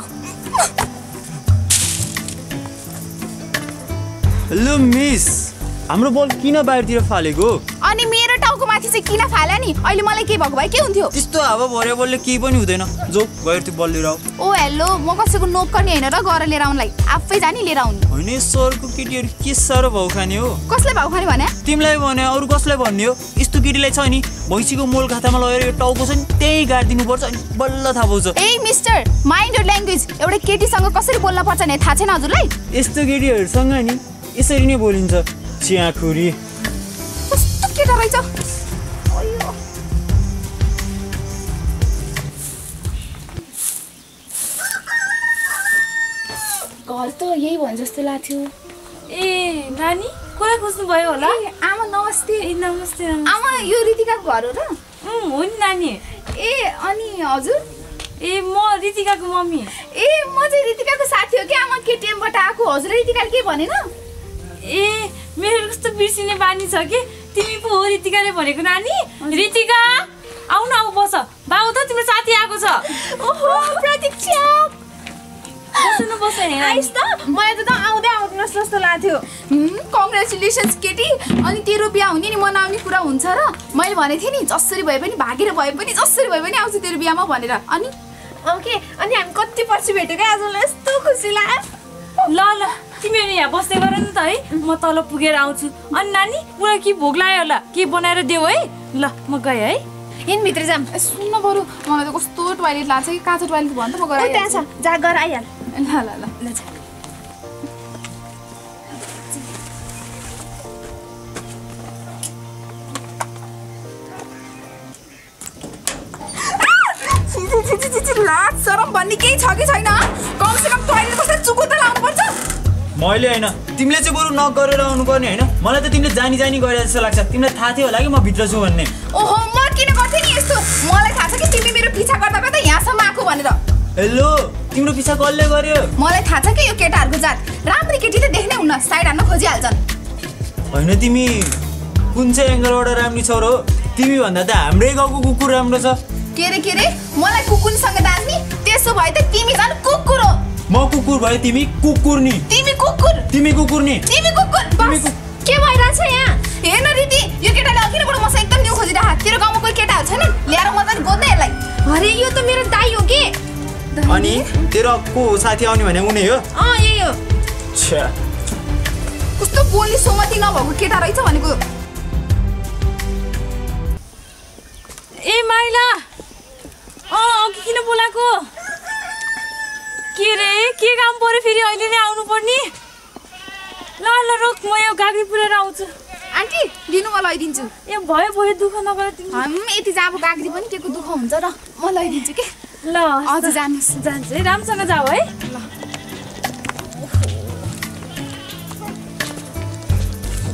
हेलो मिस हाम्रो बल किन बाहिरतिर फालेको अनि मेरो टाउको माथि चाहिँ किन फाल्यो नि अहिले मलाई के भएको भए के हुन्थ्यो त्यस्तो हावा भर्यो बलले केही पनि हुँदैन जो गएर त्यो बल लिएर आऊ ओ हेलो म कसैको नोकर नि होइन र गएर लिएर आउनलाई आफै जानी लिएर आउनु होइन सरको केटीहरू के साह्रो भाउ खाने हो कसले भाउ खाने भने तिमीलाई भने अरू कसलाई भन्ने हो यस्तो केटीलाई छ नि भैँसीको मोल खातामा लगेर यो टाउको छ नि त्यही गाडिदिनु पर्छ अनि बल्ल थाहा पाउँछ ए मिस्टर माइन्ड योर ल्याङ्ग्वेज एउटा केटीसँग कसरी बोल्न पर्छ नि थाहा छैन हजुरलाई यस्तो केटीहरूसँग नि यसरी नै बोलिन्छ च्याखुरी कस्तो केटा रहेछ के भन्छ जस्तो लाग्थ्यो। ए नानी कुरा खोज्नु भयो होला? आमा नमस्ते। नमस्ते आमा यो रितिकाको घर हो र? हो नि नानी। ए अनि हजुर? ए म रितिकाको मम्मी। ए म चाहिँ रितिकाको साथी हो कि आमा, केटिएमबाट आएको। हजुर रितिकाले के भनेन? ए मेरो कस्तो बिर्सिने बानी छ कि, तिमी पो हो रितिकाले भनेको नानी? रितिका आउ न, आऊ बस। बाबु त तिम्रो साथी आएको छ। ओहो प्रतीक्षा बस आइस त, मलाई त आउँदै आउँदैन जस्तो लाग्थ्यो। कङ्ग्रेचुलेसन्स केटी। अनि तेरो बिहा हुने नि मनाउने कुरा हुन्छ र? मैले भनेको थिएँ नि जसरी भए पनि, भागेर भए पनि, जसरी भए पनि आउँछु तेरो बिहामा भनेर। अनि ओके, अनि हामी कति पछि भेटेको आजलाई, यस्तो खुसी लाग्यो। ल ल तिमीहरू यहाँ बस्दै गर नि त है, म तल पुगेर आउँछु। अनि नानी पुरा के भोक लाग्यो होला, के बनाएर देऊ है? ल म गएँ है। इन भित्र जाम। सुन्न बरु, मलाई त कस्तो टोयलेट लाग्छ कि, काँचो टोयलेट भन्छ म गएर त्यहाँ छ, जा गएर आइहाल। ल ल ल ल जा। लाज शरम भन्ने केही छ कि छैन? कमसेकम टोयलेट बस्दा चुकु त लाउनु पर्छ। मैले होइन, तिमीले चाहिँ बरु नक गरेर आउनुपर्ने होइन। मलाई त तिमीले जानी जानी गरे जस्तो लाग्छ। तिमीलाई थाहा थियो होला कि म भित्र छु भन्ने। ओहो म किन गर्थेँ नि यस्तो? मलाई थाहा छ कि तिमी मेरो पिछा गर्दा गर्दा यहाँसम्म आएको भनेर। हेलो, तिम्रो पिछा कसले गर्यो? मलाई थाहा छ कि यो केटाहरूको जात। राम्री केटी त देख्नै हुन्न, साइड हान्न खोजिहाल्छन्। होइन तिमी कुन चाहिँ एङ्गलबाट राम्री छौ र? तिमी भन्दा त हाम्रै गाउँको कुकुर राम्रो छ। के रे मलाई कुकुरसँग दाज्ने? त्यसो भए त तिमी झन् कुकुर हो। म कुकुर भए तिमी कुकुर नि। तिमी कुकुर। तिमी कुकुर नि। तिमी कुकुर। बस के भइरहेछ यहाँ? हेर्न रिति, यो केटाले अघिबाट मसँग एकदम न्यू खोजिरहेको। तेरो गाउँमा कोही केटाहरू छैन? ल्याएर मजाले गोद्दै यसलाई। अरे यो त मेरो दाइ हो के? अनि तेरो को साथी आउने भने उनी हो? यही हो। छ्या, कस्तो बोल्ने सोमती नभएको केटा रहेछ भनेको। ए माइला, अघि किन बोलाएको? के रे, के काम पर्यो फेरि? अहिले नै आउनु पर्ने? ल ल रोक, म यो गाग्री पुऱ्याएर आउँछु। आन्टी दिनु, म लैदिन्छु। ए भयो भयो, दुःख नगर तिमी। यति चाहिँ अब गाग्री पनि केको दुःख हुन्छ र, म लैदिन्छु के। ल हजुर जानुहोस्। जान्छ है, राम्रोसँग जाऊ है। ल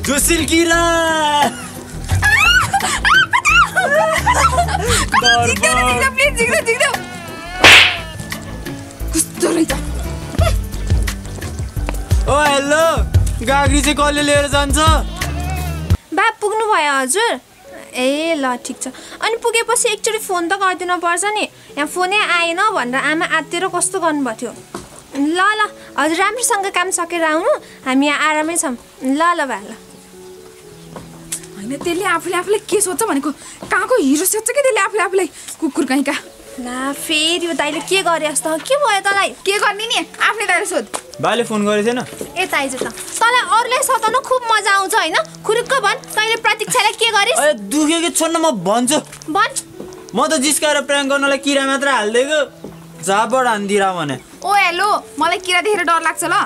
जोसिल किरा ओ हेलो, गाग्री चाहिँ कसले लिएर जान्छ? बा पुग्नु भयो हजुर? ए ल ठिक छ। अनि पुगेपछि एकचोटि फोन त गरिदिनु पर्छ नि। यहाँ फोनै आएन भनेर आमा आत्तिएर कस्तो गर्नुभएको थियो। ल ल हजुर, राम्रोसँग काम सकेर आउनु, हामी यहाँ आरामै छौँ। ल ल बा ल। होइन त्यसले आफूले के सोध्छ भनेको, कहाँको हिरो सोध्छ कि त्यसले आफूले कुकुर कहीँका। ला फेरि यो दाइले के गरे जस्तो? के भयो तँलाई? के गर्ने नि, आफ्नै दाइले सोध। बाले फोन गरेको थिएन? यता आइज त, तँलाई अरूले सताउनु खुब मजा आउँछ होइन? खुरुक्क भन्, तैँले प्रतीक्षालाई के गरिस्? ए दुखे कि छोड्न, म भन्छु। भन्। म त जिस्काएर प्र्याङ्क गर्नलाई किरा मात्र हालिदिएको, जाबाट हान्दिरा भने। ओ हेलो, मलाई किरा देखेर डर लाग्छ ल।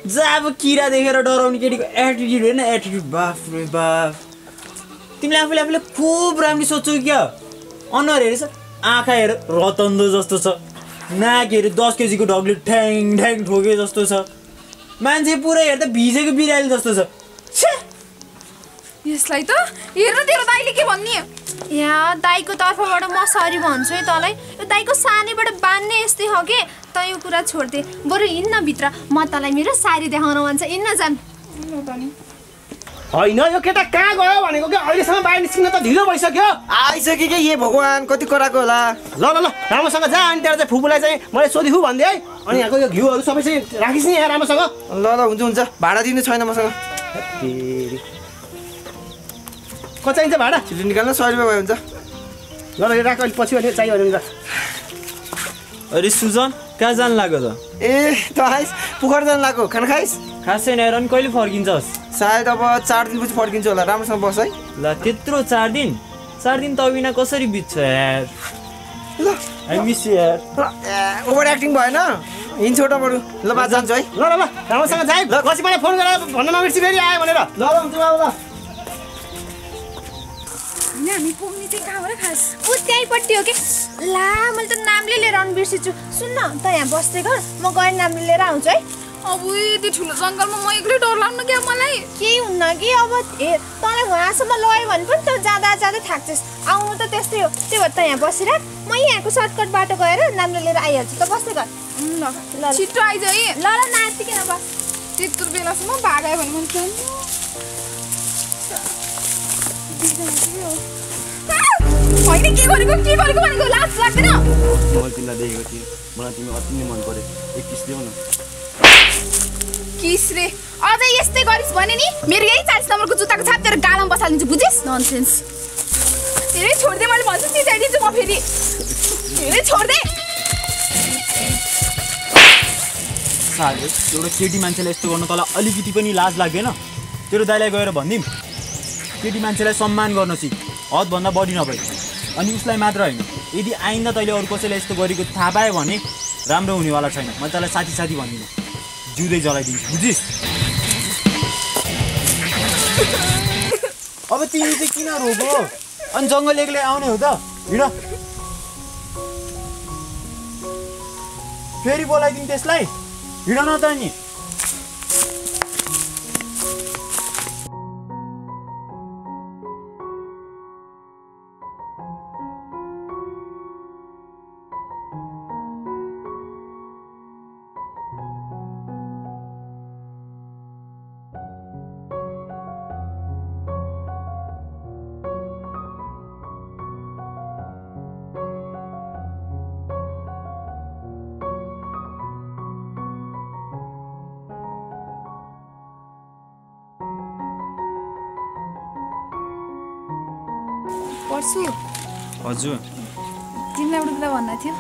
जा अब किरा देखेर डराउने केटीको एटिट्युड होइन, एटिट्युड। बाफ रे बाफ, तिमीले आफूले खुब राम्ररी सोध्छौ क्या। अनुहार हेरेछ, आँखा हेर रतन्दो जस्तो छ, नाक हेर 10 केजीको ढगले ठ्याङ ठ्याङ ठोके जस्तो छ, मान्छे पुरै हेर्दा भिजेको बिराली जस्तो छ। यसलाई त हेर्न तेरो दाइले के भन्ने? यहाँ दाइको तर्फबाट म सरी भन्छु है तँलाई। यो दाइको सानैबाट बान्ने यस्तै हो कि, त यो कुरा छोड्दे। बरु हिँड्न भित्र, म तँलाई मेरो सारी देखाउन भन्छ। हिँड्न जाम। होइन यो केटा कहाँ गयो भनेको कि? अहिलेसम्म बाहिर निस्किन त ढिलो भइसक्यो। आइसक्यो कि ये भगवान्, कति कराएको होला। ल ल ल राम्रोसँग जा। अनि त्यहाँ चाहिँ फुपूलाई चाहिँ मैले सोधिखु भनिदिएँ है। अनि यहाँको यो घिउहरू सबै चाहिँ राखिस् नि यहाँ राम्रोसँग। ल ल हुन्छ, भाडा दिनु छैन मसँग। कति चाहिन्छ भाडा? छिटो निकाल्न, 100 रुपियाँ भयो हुन्छ। ल ल राख, अहिले पछि अहिले चाहियो भने। अरे सुजन, कहाँ जानु लाग्यो त? ए त आइस, पुखर जानु लाग्यो, खाना खाइस्? खासै नहेर। अनि कहिले फर्किन्छस्? सायद अब 4 दिनपछि फर्किन्छु होला। राम्रोसँग बस है। ल त्यत्रो 4 दिन? 4 दिन त बिना कसरी बित्छ यार। ल आई मिस यु यार। ओभर एक्टिङ भएन, हिँड्छु त बरु। ल बात जान्छु है। ल ल ल राम्रोसँग जाए। पछि मलाई फोन गरेर भन्न नबिर्सी फेरि आयो भनेर। ल ल हुन्छ ल। हामी पुग्ने चाहिँ कहाँबाट खास? ऊ त्यहीँपट्टि हो कि? ला मैले त नामले लिएर आउनु बिर्सिन्छु। सुन्न त, यहाँ बस्दै गर, म गएर नामले लिएर आउँछु है। अब यति ठुलो जङ्गलमा म एक्लै डर लाग्नु क्या मलाई। केही हुन्न कि अब हेर तँलाई वहाँसम्म लग्यो भने पनि त जाँदा जाँदै थाक्छस्। आउनु त त्यस्तै हो। त्यही भएर त यहाँ बसिराख, म यहाँको सर्टकट बाटो गएर नाम्लो लिएर आइहाल्छु। त बस्दै गर। ल छिटो आइज है। ल ल नातिकिन बस। त्यत्रो बेलासम्म भागायो भने मन छैन। होइन के गरेको भनेको लाज लाग्दैन? मैले तिमीलाई देखेको थिएँ, मलाई तिमी अति नै मन पर्यो। एक किस देऊ न। किस रे? अझै यस्तै गरिस् भने नि मेरो यही 40 नम्बरको जुत्ताको छाप तेरो गालामा बसालिदिन्छु, बुझिस्? ननसेन्स। धेरै छोड्दे, मैले भन्छु चिचाइदिन्छु म फेरि। धेरै छोड्दे। साले एउटा केटी मान्छेलाई यस्तो गर्नु तँलाई अलिकति पनि लाज लाग्दैन? तेरो दाइलाई गएर भनिदिउँ केटी मान्छेलाई सम्मान गर्न सिक, हदभन्दा बढी नभए। अनि उसलाई मात्र होइन, यदि आइन्दा तैँले अरू कसैलाई यस्तो गरेको थाहा पायो भने राम्रो हुनेवाला छैन। म तँलाई साथी भन्दिनँ, जिउँदै जलाइदिन्छु, बुझिस्? अब तिमी चाहिँ किन रोको? अनि जङ्गल एक्लै आउने हो त? हिँड फेरि बोलाइदिउँ त्यसलाई। हिँड न त नि। पर्छु। हजुर तिमीलाई एउटा कुरा भन्न थियो।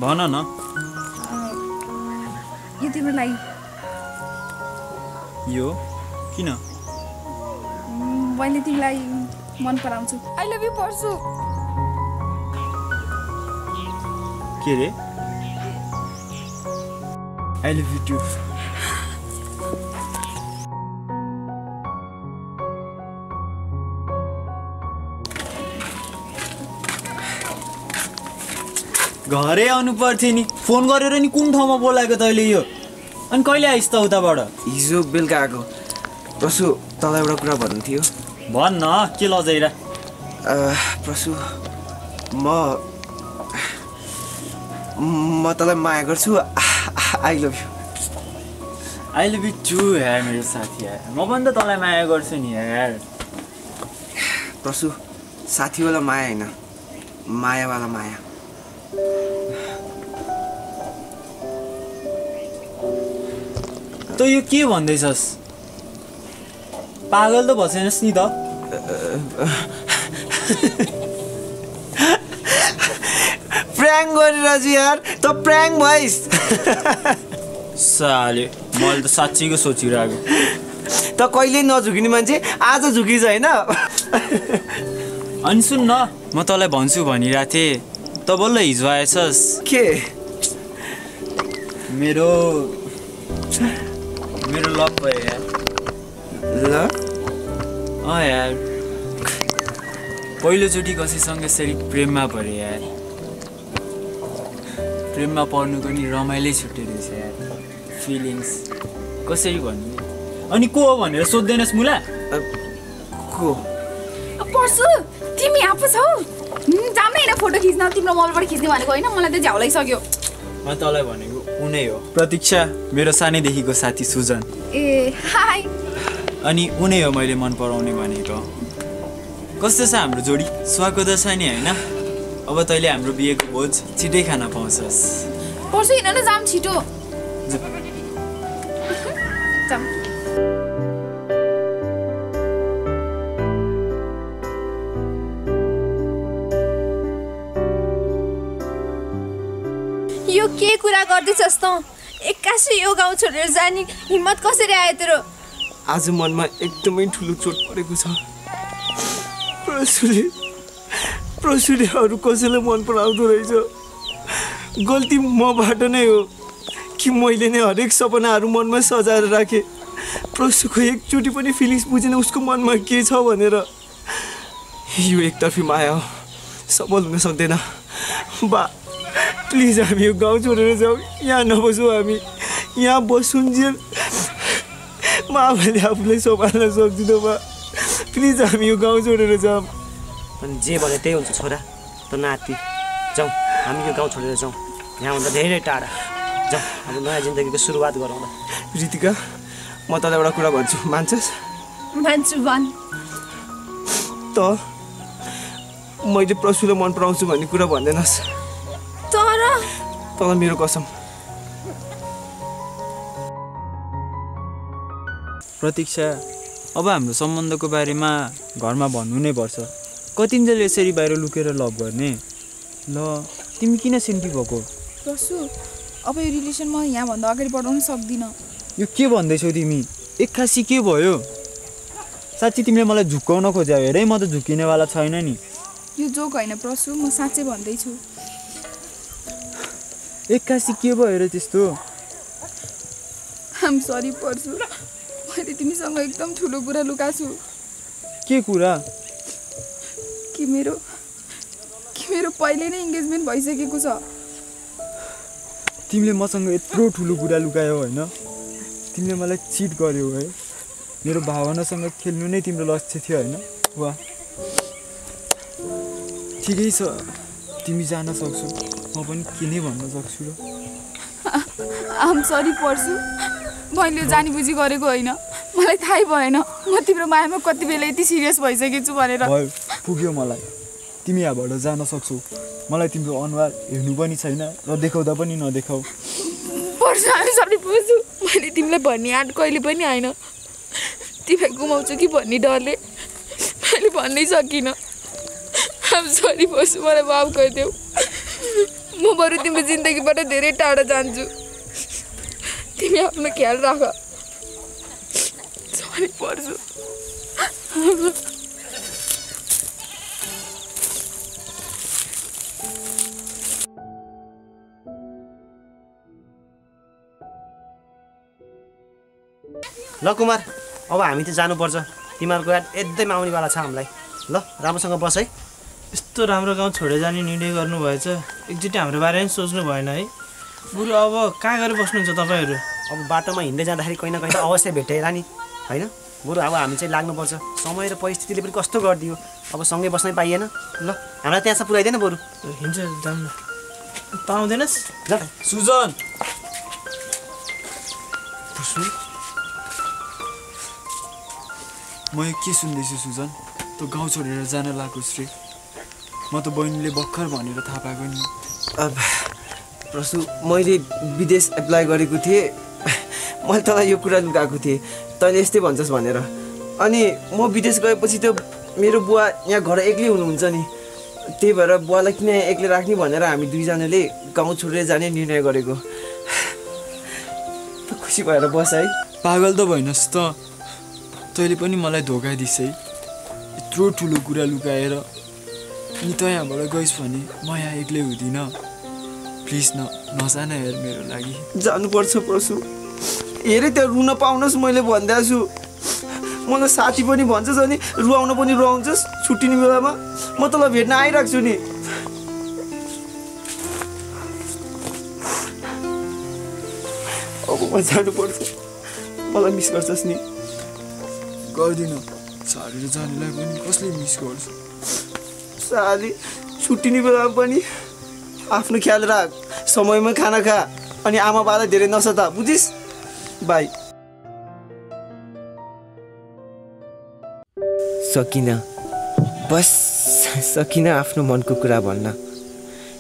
भन न। यो तिम्रो लागि। यो किन? मैले तिमीलाई मन पराउँछु। आई लभ यु पर्छु। के रे? I love you too. घरै आउनु पर्थ्यो नि, फोन गरेर नि कुन ठाउँमा बोलाएको तैँले यो? अनि कहिले आइस् त उताबाट? हिजो बेलुका आएको। प्रसु तँलाई एउटा कुरा भन्नु थियो। भन् न, के लजाइरा? प्रसु म तँलाई माया गर्छु। I love you. I love you too यार मेरो साथी यार। म पनि त तँलाई माया गर्छु नि यार। प्रसु साथीवाला माया होइन, मायावाला माया। त यो के भन्दैछस्? पागल त भएनस् नि त? प्र्याङ्क गरिरहेछु यार, त प्र्याङ्क भइस्। साले मैले त साँच्चीको सोचिरहेको। त कहिले नझुकिने मान्छे आज झुकिन्छ होइन? अनि सुन न, म तँलाई भन्छु भनिरहेको थिएँ, त बल्ल हिजो आएछस्। के? मेरो लभ भयो यार। ल यार पहिलोचोटि कसैसँग यसरी प्रेममा परे यार। प्रेममा पर्नुको नि रमाइलै छुट्टै रहेछ यार। फिलिङ्स कसरी भन्नु? अनि को हो भनेर सोध्दैनस् मुला? को? पर्छु तिमी यहाँ पो छौ? जाम होइन फोटो खिच्न, तिम्रो मोबाइलबाट खिच्ने भनेको होइन, मलाई त झ्याउ लागिसक्यो। म तँलाई भनेको उनै हो, प्रतीक्षा, मेरो सानैदेखिको साथी सुजन। ए हाई। अनि उनै हो मैले मन पराउने भनेको। कस्तो छ हाम्रो जोडी? सुहाएको त छ नि होइन? अब तैँले हाम्रो बिहेको भोज छिटै खान पाउँछस्। पर्छु हिँड न, जाम छिटो। जाम। यो के कुरा गर्दैछस् त? एक्कासी यो गाउँ छोडेर जाने हिम्मत कसरी आयो तेरो? आज मनमा एकदमै ठुलो चोट परेको छ। प्रसुले अरू कसैलाई मन पराउँदो रहेछ। गल्ती मबाट नै हो कि मैले नै हरेक सपनाहरू मनमा सजाएर राखेँ। प्रसुको एकचोटि पनि फिलिङ्स बुझेन उसको मनमा के छ भनेर। यो एकतर्फी माया हो, सफल हुन सक्दैन। बा प्लिज हामी यो गाउँ छोडेर जाउँ, यहाँ नबसौँ हामी। यहाँ बसुन्जेल म आफूले आफूलाई सम्हाल्न सक्दिनँ बा। प्लिज हामी यो गाउँ छोडेर जाऊँ। अनि जे भने त्यही हुन्छ छोरा, त नाति जाउँ हामी यो गाउँ छोडेर जाउँ, यहाँभन्दा धेरै टाढा जाउँ, अब नयाँ जिन्दगीको सुरुवात गरौँ ल। रितिका म तँलाई एउटा कुरा भन्छु, मान्छस्? मान्छु भन। त मैले प्रसुलाई मन पराउँछु भन्ने कुरा भन्दैनस्? तर तँलाई मेरो कसम। प्रतीक्षा, अब हाम्रो सम्बन्धको बारेमा घरमा भन्नु नै पर्छ। कतिन्जेल यसरी बाहिर लुकेर लभ गर्ने? ल तिमी किन सेन्टी भएको? प्रसु, अब यो रिलेसन म यहाँभन्दा अगाडि बढाउन सक्दिनँ। यो के भन्दैछौ तिमी? एक्कासी के भयो? साँच्ची तिमीले मलाई झुक्काउन खोज्यौ हेरै, म त झुकिनेवाला छैन नि। यो जोक होइन प्रसु, म साँच्चै भन्दैछु। एक्कासी के भयो र त्यस्तो? आम सरी पर्छु, मैले तिमीसँग एकदम ठुलो कुरा लुकाछु। के कुरा? कि मेरो पहिले नै इन्गेजमेन्ट भइसकेको छ। तिमीले मसँग यत्रो ठुलो कुरा लुकायौ होइन? तिमीले मलाई चिट गर्यौ है? मेरो भावनासँग खेल्नु नै तिम्रो लक्ष्य थियो होइन? वाह, ठिकै छ, तिमी जान सक्छौ, म पनि के नै भन्न सक्छु र। आम सरी पर्छु, मैले जानी बुझी गरेको होइन, मलाई थाहै भएन म तिम्रो मायामा कति बेला यति सिरियस भइसकेको छु भनेर। भयो, पुग्यो मलाई, तिमी यहाँबाट जान सक्छौ। मलाई तिम्रो अनुहार हेर्नु पनि छैन र देखाउँदा पनि नदेखाऊ। पर्छु, हामी सबै बुझ्छु, मैले तिमीलाई भन्ने आँट कहिले पनि आएन। तिमीलाई गुमाउँछु कि भन्ने डरले मैले भन्नै सकिनँ। आम सरी पर्छु, मलाई माफ गरिदेऊ। म बरु तिम्रो जिन्दगीबाट धेरै टाढा जान्छु। तिमी आफ्नो ख्याल राख। सरी पर्छु। ल कुमार, अब हामी त जानुपर्छ, तिमीहरूको याद एकदमै आउनेवाला छ हामीलाई। ल राम्रोसँग बस है। यस्तो राम्रो गाउँ छोडेर जाने निर्णय गर्नुभएछ, एकचोटि हाम्रो बारेमा सोच्नु भएन है? बरु अब कहाँ गएर बस्नुहुन्छ तपाईँहरू? अब बाटोमा हिँड्दै जाँदाखेरि कहीँ न कहीँ अवश्य भेटेला नि होइन? बरु अब हामी चाहिँ लाग्नुपर्छ, समय र परिस्थितिले पनि कस्तो गरिदियो, अब सँगै बस्नै पाइएन। ल हामीलाई त्यहाँसम्म पुऱ्याइदिएन बरु? हिँड्छ, जाउँ न। त आउँदैनस्? ल सुजन, म यो के सुन्दैछु सुजन? त गाउँ छोडेर जान लागोस् रे। म त बहिनीले भर्खर भनेर थाहा पाएको नि। अब प्रसु, मैले विदेश एप्लाई गरेको थिएँ, मैले तँलाई यो कुरा लुकाएको थिएँ, तैँले यस्तै भन्छस् भनेर। अनि म विदेश गएपछि त मेरो बुवा यहाँ घर एक्लै हुनुहुन्छ नि, त्यही भएर बुवालाई किन एक्लै राख्ने भनेर हामी दुईजनाले गाउँ छोडेर जाने निर्णय गरेको। खुसी भएर बस है। पागल त भएनस् त? तैँले पनि मलाई धोका दिस् है, यत्रो ठुलो कुरा लुकाएर। अनि त यहाँबाट गइस् भने म यहाँ एक्लै हुँदिनँ। प्लिज नजान हेर मेरो लागि। जानुपर्छ प्रसु, हेरे त्यहाँ रुन पाउनुहोस् मैले भन्दैछु छु। मलाई साथी पनि भन्छस् अनि रुवाउन पनि रुवाउँछस् छुट्टिने बेलामा। म तँलाई भेट्न आइरहेको छु नि। अब म जानुपर्छ, मलाई मिस गर्छस् नि? गर्दिनँ, छाडेर जानेलाई पनि कसले मिस गर्छ? साली, छुट्टिने बेलामा पनि आफ्नो ख्याल राख, समयमा खाना खा, अनि आमा बाबालाई धेरै नसता, बुझिस्? बाई। सकिनँ, बस सकिनँ आफ्नो मनको कुरा भन्न।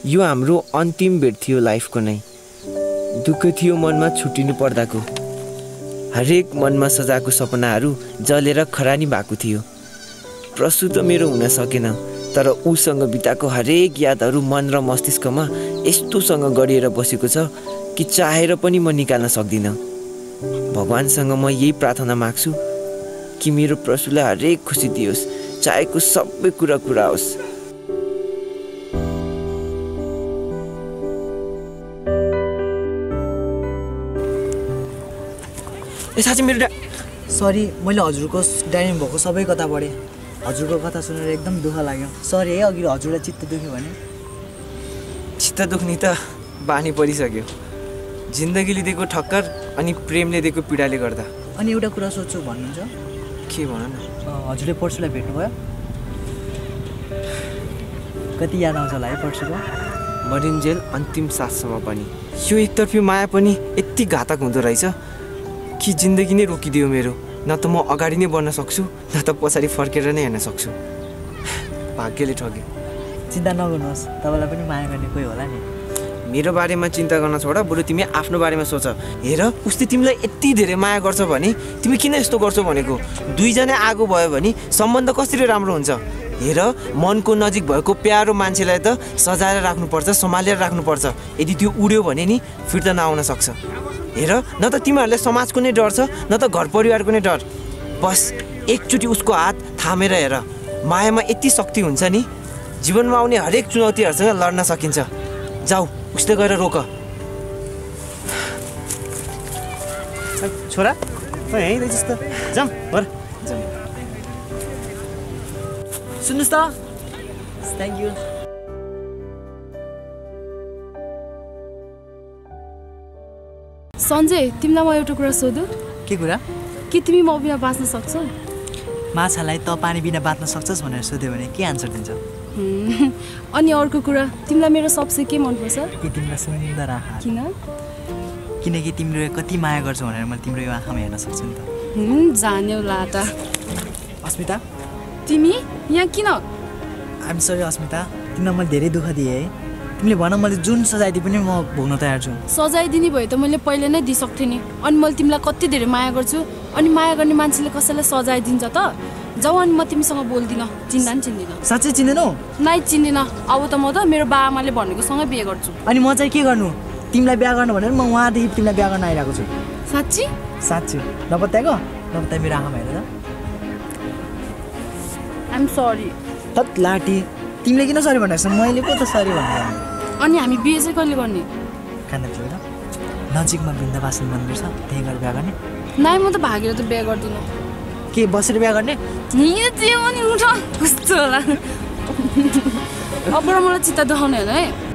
यो हाम्रो अन्तिम भेट थियो लाइफको नै। दुःख थियो मनमा छुट्टिनु पर्दाको। हरेक मनमा सजाएको सपनाहरू जलेर खरानी भएको थियो। प्रसु त मेरो हुन सकेन, तर उसँग बिताएको हरेक यादहरू मन र मस्तिष्कमा यस्तोसँग गडिएर बसेको छ कि चाहेर पनि म निकाल्न सक्दिनँ। भगवान्सँग म यही प्रार्थना माग्छु कि मेरो प्रसुलाई हरेक खुसी दियोस्, चाहेको सबै कुरा होस्। साँच्चै मेरो सरी, मैले हजुरको डाइनिङ भएको सबै कथा पढेँ। हजुरको कथा सुनेर एकदम दुःख लाग्यो। सरी है, अघि हजुरलाई चित्त दुख्यो भने। चित्त दुख्ने त बानी परिसक्यो। जिन्दगीले दिएको ठक्कर अनि प्रेमले दिएको पीडाले गर्दा। अनि एउटा कुरा सोध्छु भन्नुहुन्छ? के भन न? हजुरले पर्सुलाई भेट्नुभयो? कति याद आउँछ होला है पर्सुको? मरिन्जेल अन्तिम साससम्म पनि। यो एकतर्फी माया पनि यति घातक हुँदो रहेछ कि जिन्दगी नै रोकिदियो मेरो। न त म अगाडि नै बढ्न सक्छु, न त पछाडि फर्केर नै हेर्न सक्छु। भाग्यले ठग्यो। चिन्ता नगर्नुहोस्, तपाईँलाई पनि माया गर्ने कोही होला नि। मेरो बारेमा चिन्ता गर्न छोड, बरु तिमी आफ्नो बारेमा सोच। हेर, उसले तिमीलाई यति धेरै माया गर्छ भने तिमी किन यस्तो गर्छौ भनेको? दुईजना आगो भयो भने सम्बन्ध कसरी राम्रो हुन्छ? हेर, मनको नजिक भएको प्यारो मान्छेलाई त सजाएर राख्नुपर्छ, सम्हालेर राख्नुपर्छ। यदि त्यो उड्यो भने नि फिर्ता नआउन सक्छ। हेर, न त तिमीहरूलाई समाजको नै डर छ, न त घर परिवारको नै डर। बस एकचोटि उसको हात थामेर हेर। मायामा यति शक्ति हुन्छ नि, जीवनमा आउने हरेक चुनौतीहरूसँग लड्न सकिन्छ। जाऊ, उसले गएर रोक। छोरा त यहीँ रहेछस् त, जाऊँ बर। सुन्नुहोस् त। Thank you. सञ्जय, तिमीलाई म एउटा कुरा सोधु? के कुरा? के तिमी म बिना बाँच्न सक्छौ? माछालाई त पानी बिना बाँच्न सक्छस् भनेर सोध्यो भने के आन्सर दिन्छ? अनि अर्को कुरा, तिमीलाई मेरो सबसे के मनपर्छ? कि तिम्रो सुन्दर आँखा। किन? किनकि तिम्रो कति माया गर्छौ भनेर मैले तिम्रो यो आँखामा हेर्न सक्छु नि त। जान्यौ लाटा। अस्मिता, तिमी यहाँ किन? आइएम सरी अस्मिता, तिमीलाई मैले धेरै दुःख दिएँ है। तिमीले भन, मैले जुन सजाय दिए पनि म भोग्न तयार छु। सजाय दिने भए त मैले पहिले नै दिइसक्थेँ नि। अनि मैले तिमीलाई कति धेरै माया गर्छु, अनि माया गर्ने मान्छेले कसैलाई सजाय दिन्छ त? जाऊ, अनि म तिमीसँग बोल्दिनँ, चिन्दा नि चिन्दिनँ। साँच्चै चिन्दैनौ? नै चिन्दिनँ। अब त म त मेरो बा आमाले भनेकोसँगै बिहे गर्छु। अनि म चाहिँ के गर्नु? तिमीलाई बिहा गर्नु भनेर म उहाँदेखि तिमीलाई बिहा गर्न आइरहेको छु। साँच्ची? साँच्ची नपत्याएको? नपत्या मेरो आँखामा हेर त। I'm sorry. तत लाटी, तिमीले किन सरी भनेको? मैले पो त सरी भनेको। अनि हामी बिहे चाहिँ कहिले गर्ने? कान्दातिर नजिकमा वृन्दावासन मन्दिर छ, त्यही गएर बिहा गर्ने। नाइ, म त भागेर त बिहा गर्दिनँ। के बसेर बिहा गर्ने? नि उठ कस्तो होला। अब मलाई चित्त देखाउने होइन है।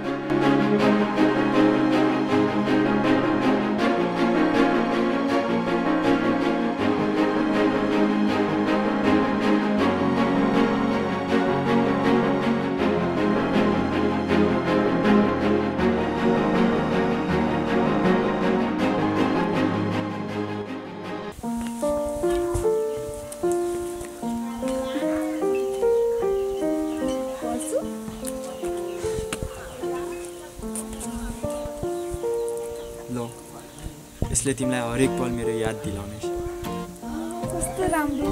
यसले तिमीलाई हरेक पल मेरो याद दिलाउने। कस्तो राम्रो,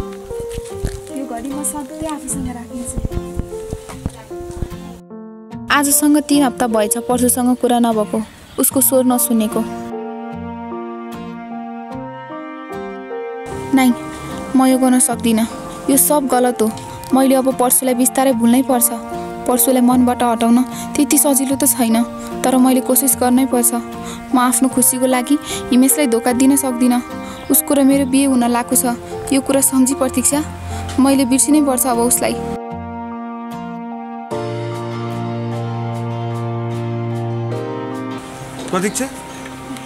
यो घडी म सधैँ आफूसँग राख्नेछु। आजसँग 3 हप्ता भएछ पर्सुसँग कुरा नभएको, उसको स्वर नसुनेको। नाइ, म यो गर्न सक्दिनँ। यो सब गलत हो। मैले अब पर्सुलाई बिस्तारै भुल्नै पर्छ। पर्सुलाई मनबाट हटाउन त्यति सजिलो त छैन, तर मैले कोसिस गर्नै पर्छ। म आफ्नो खुसीको लागि हिमेशलाई धोका दिन सक्दिनँ। उसको र मेरो बिहे हुन लागेको छ, यो कुरा सम्झी प्रतीक्षा। मैले बिर्सिनै पर्छ अब उसलाई। प्रतीक्षा,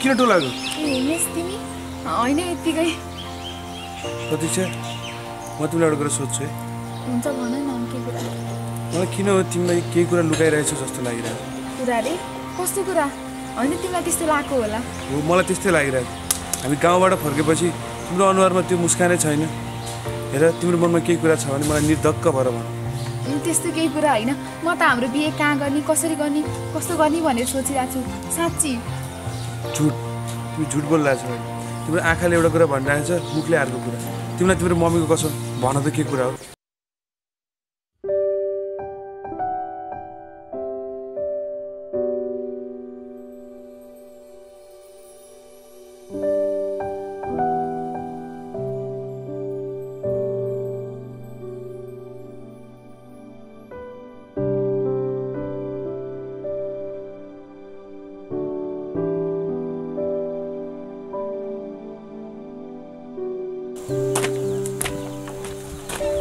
किन टोलाको? हिमेश, तिमी? होइन, यत्तिकै। प्रतीक्षा, म तिमीलाई एउटा कुरा सोध्छु है। हुन्छ, भन न के कुरा? मलाई किन हो तिमीलाई केही कुरा लुकाइरहेछौ जस्तो लागिरहेको? कुरा रे? कस्तो कुरा? होइन, तिमीलाई त्यस्तो लागेको होला। हो, मलाई त्यस्तै लागिरहेको। हामी गाउँबाट फर्केपछि तिम्रो अनुहारमा त्यो मुस्कानै छैन। हेर, तिम्रो मनमा केही कुरा छ भने मलाई निर्धक्क भएर भन। त्यस्तो केही कुरा होइन। म त हाम्रो बिहे कहाँ गर्ने, कसरी गर्ने, कस्तो गर्ने भनेर सोचिरहेको छु। साँच्ची? झुट, तिमी झुट बोलिरहेको छौ। तिम्रो आँखाले एउटा कुरा भनिरहेको छ, मुखले अर्को कुरा। तिमीलाई तिम्रो मम्मीको कसम भन त के कुरा हो?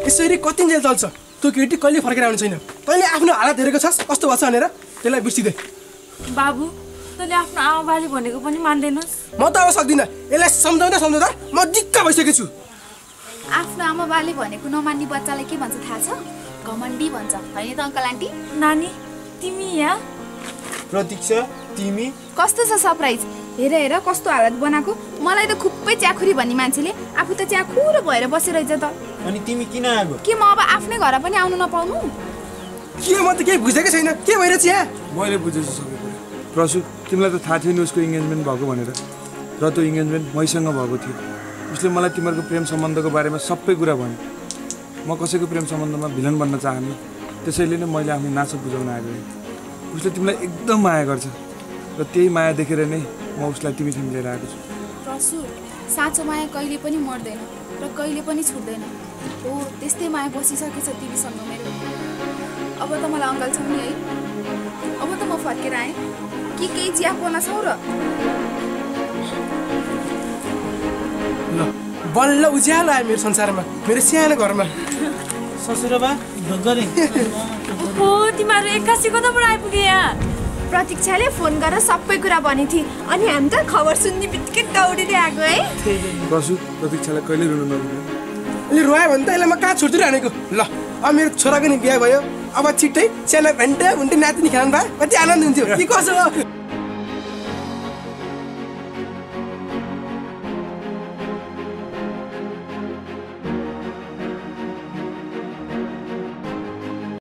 यसरी कति जेल चल्छ? त्यो केटी कहिले फर्केर आउने छैन। तैँले आफ्नो हालत हेरेको छस् कस्तो भन्छ भनेर त्यसलाई बिर्सिदे। बाबु, तैँले आफ्नो आमा बाले भनेको पनि मान्दैनस्। म त अब सक्दिनँ। यसलाई सम्झाउँदा म दिक्क भइसकेको छु। आफ्नो आमा बाले भनेको नमान्ने बच्चालाई के भन्छ थाहा छ? घमण्डी भन्छ, होइन त अङ्कल आन्टी? नानी तिमी यहाँ? प्रतीक्षा तिमी? कस्तो छ सरप्राइज? हेर हेर कस्तो हालत बनाएको। मलाई त खुबै च्याखुरी भन्ने मान्छेले आफू त च्याखुरो भएर बसिरहेछ त। अनि तिमी किन आएको? के म अब आफ्नै घर पनि आउनु नपाउनु? के म त केही बुझेकै छैन। के भइरहेछ यहाँ? मैले बुझेछु सबै कुरा। प्रसु तिमीलाई त थाहा थियो नि उसको इङ्गेजमेन्ट भएको भनेर, र त्यो इङ्गेजमेन्ट मैसँग भएको थियो। उसले मलाई तिमीहरूको प्रेम सम्बन्धको बारेमा सबै कुरा भन्यो। म कसैको प्रेम सम्बन्धमा भिलन बन्न चाहन्छु, त्यसैले नै मैले आफ्नो नासो बुझाउन आएको। उसले तिमीलाई एकदम माया गर्छ र त्यही माया देखेर नै म उसलाई तिमी लिएर आएको छु। प्रसु साँचो माया कहिले पनि मर्दैन र कहिले पनि छुट्दैन। हो त्यस्तै माया बसिसकेछ तिमीसँग मेरो। अब त मलाई अङ्कल छौ नि है। अब त म फर्केर आएँ कि केही चिया बनाछौ र? ल बल्ल उज्यालो आयो मेरो संसारमा, मेरो सानो घरमा। ससुराबा ढोगरे हो तिमीहरू एक्कासी कताबाट आइपुगे यहाँ? प्रतीक्षाले फोन गरेर सबै कुरा भनेको थिए अनि हामी त खबर सुन्ने बित्तिकै दौडिँदै आएको है। प्रसु प्रतीक्षालाई कहिले रुनु नदिनु। यसले रोयो भने त यसलाई म कहाँ छोड्दिएर हानेको। ल अब मेरो छोराको नि बिहा भयो। अब छिट्टै सानो भेन्टे नातिनी खानु भयो, कति आनन्द हुन्थ्यो। के कसो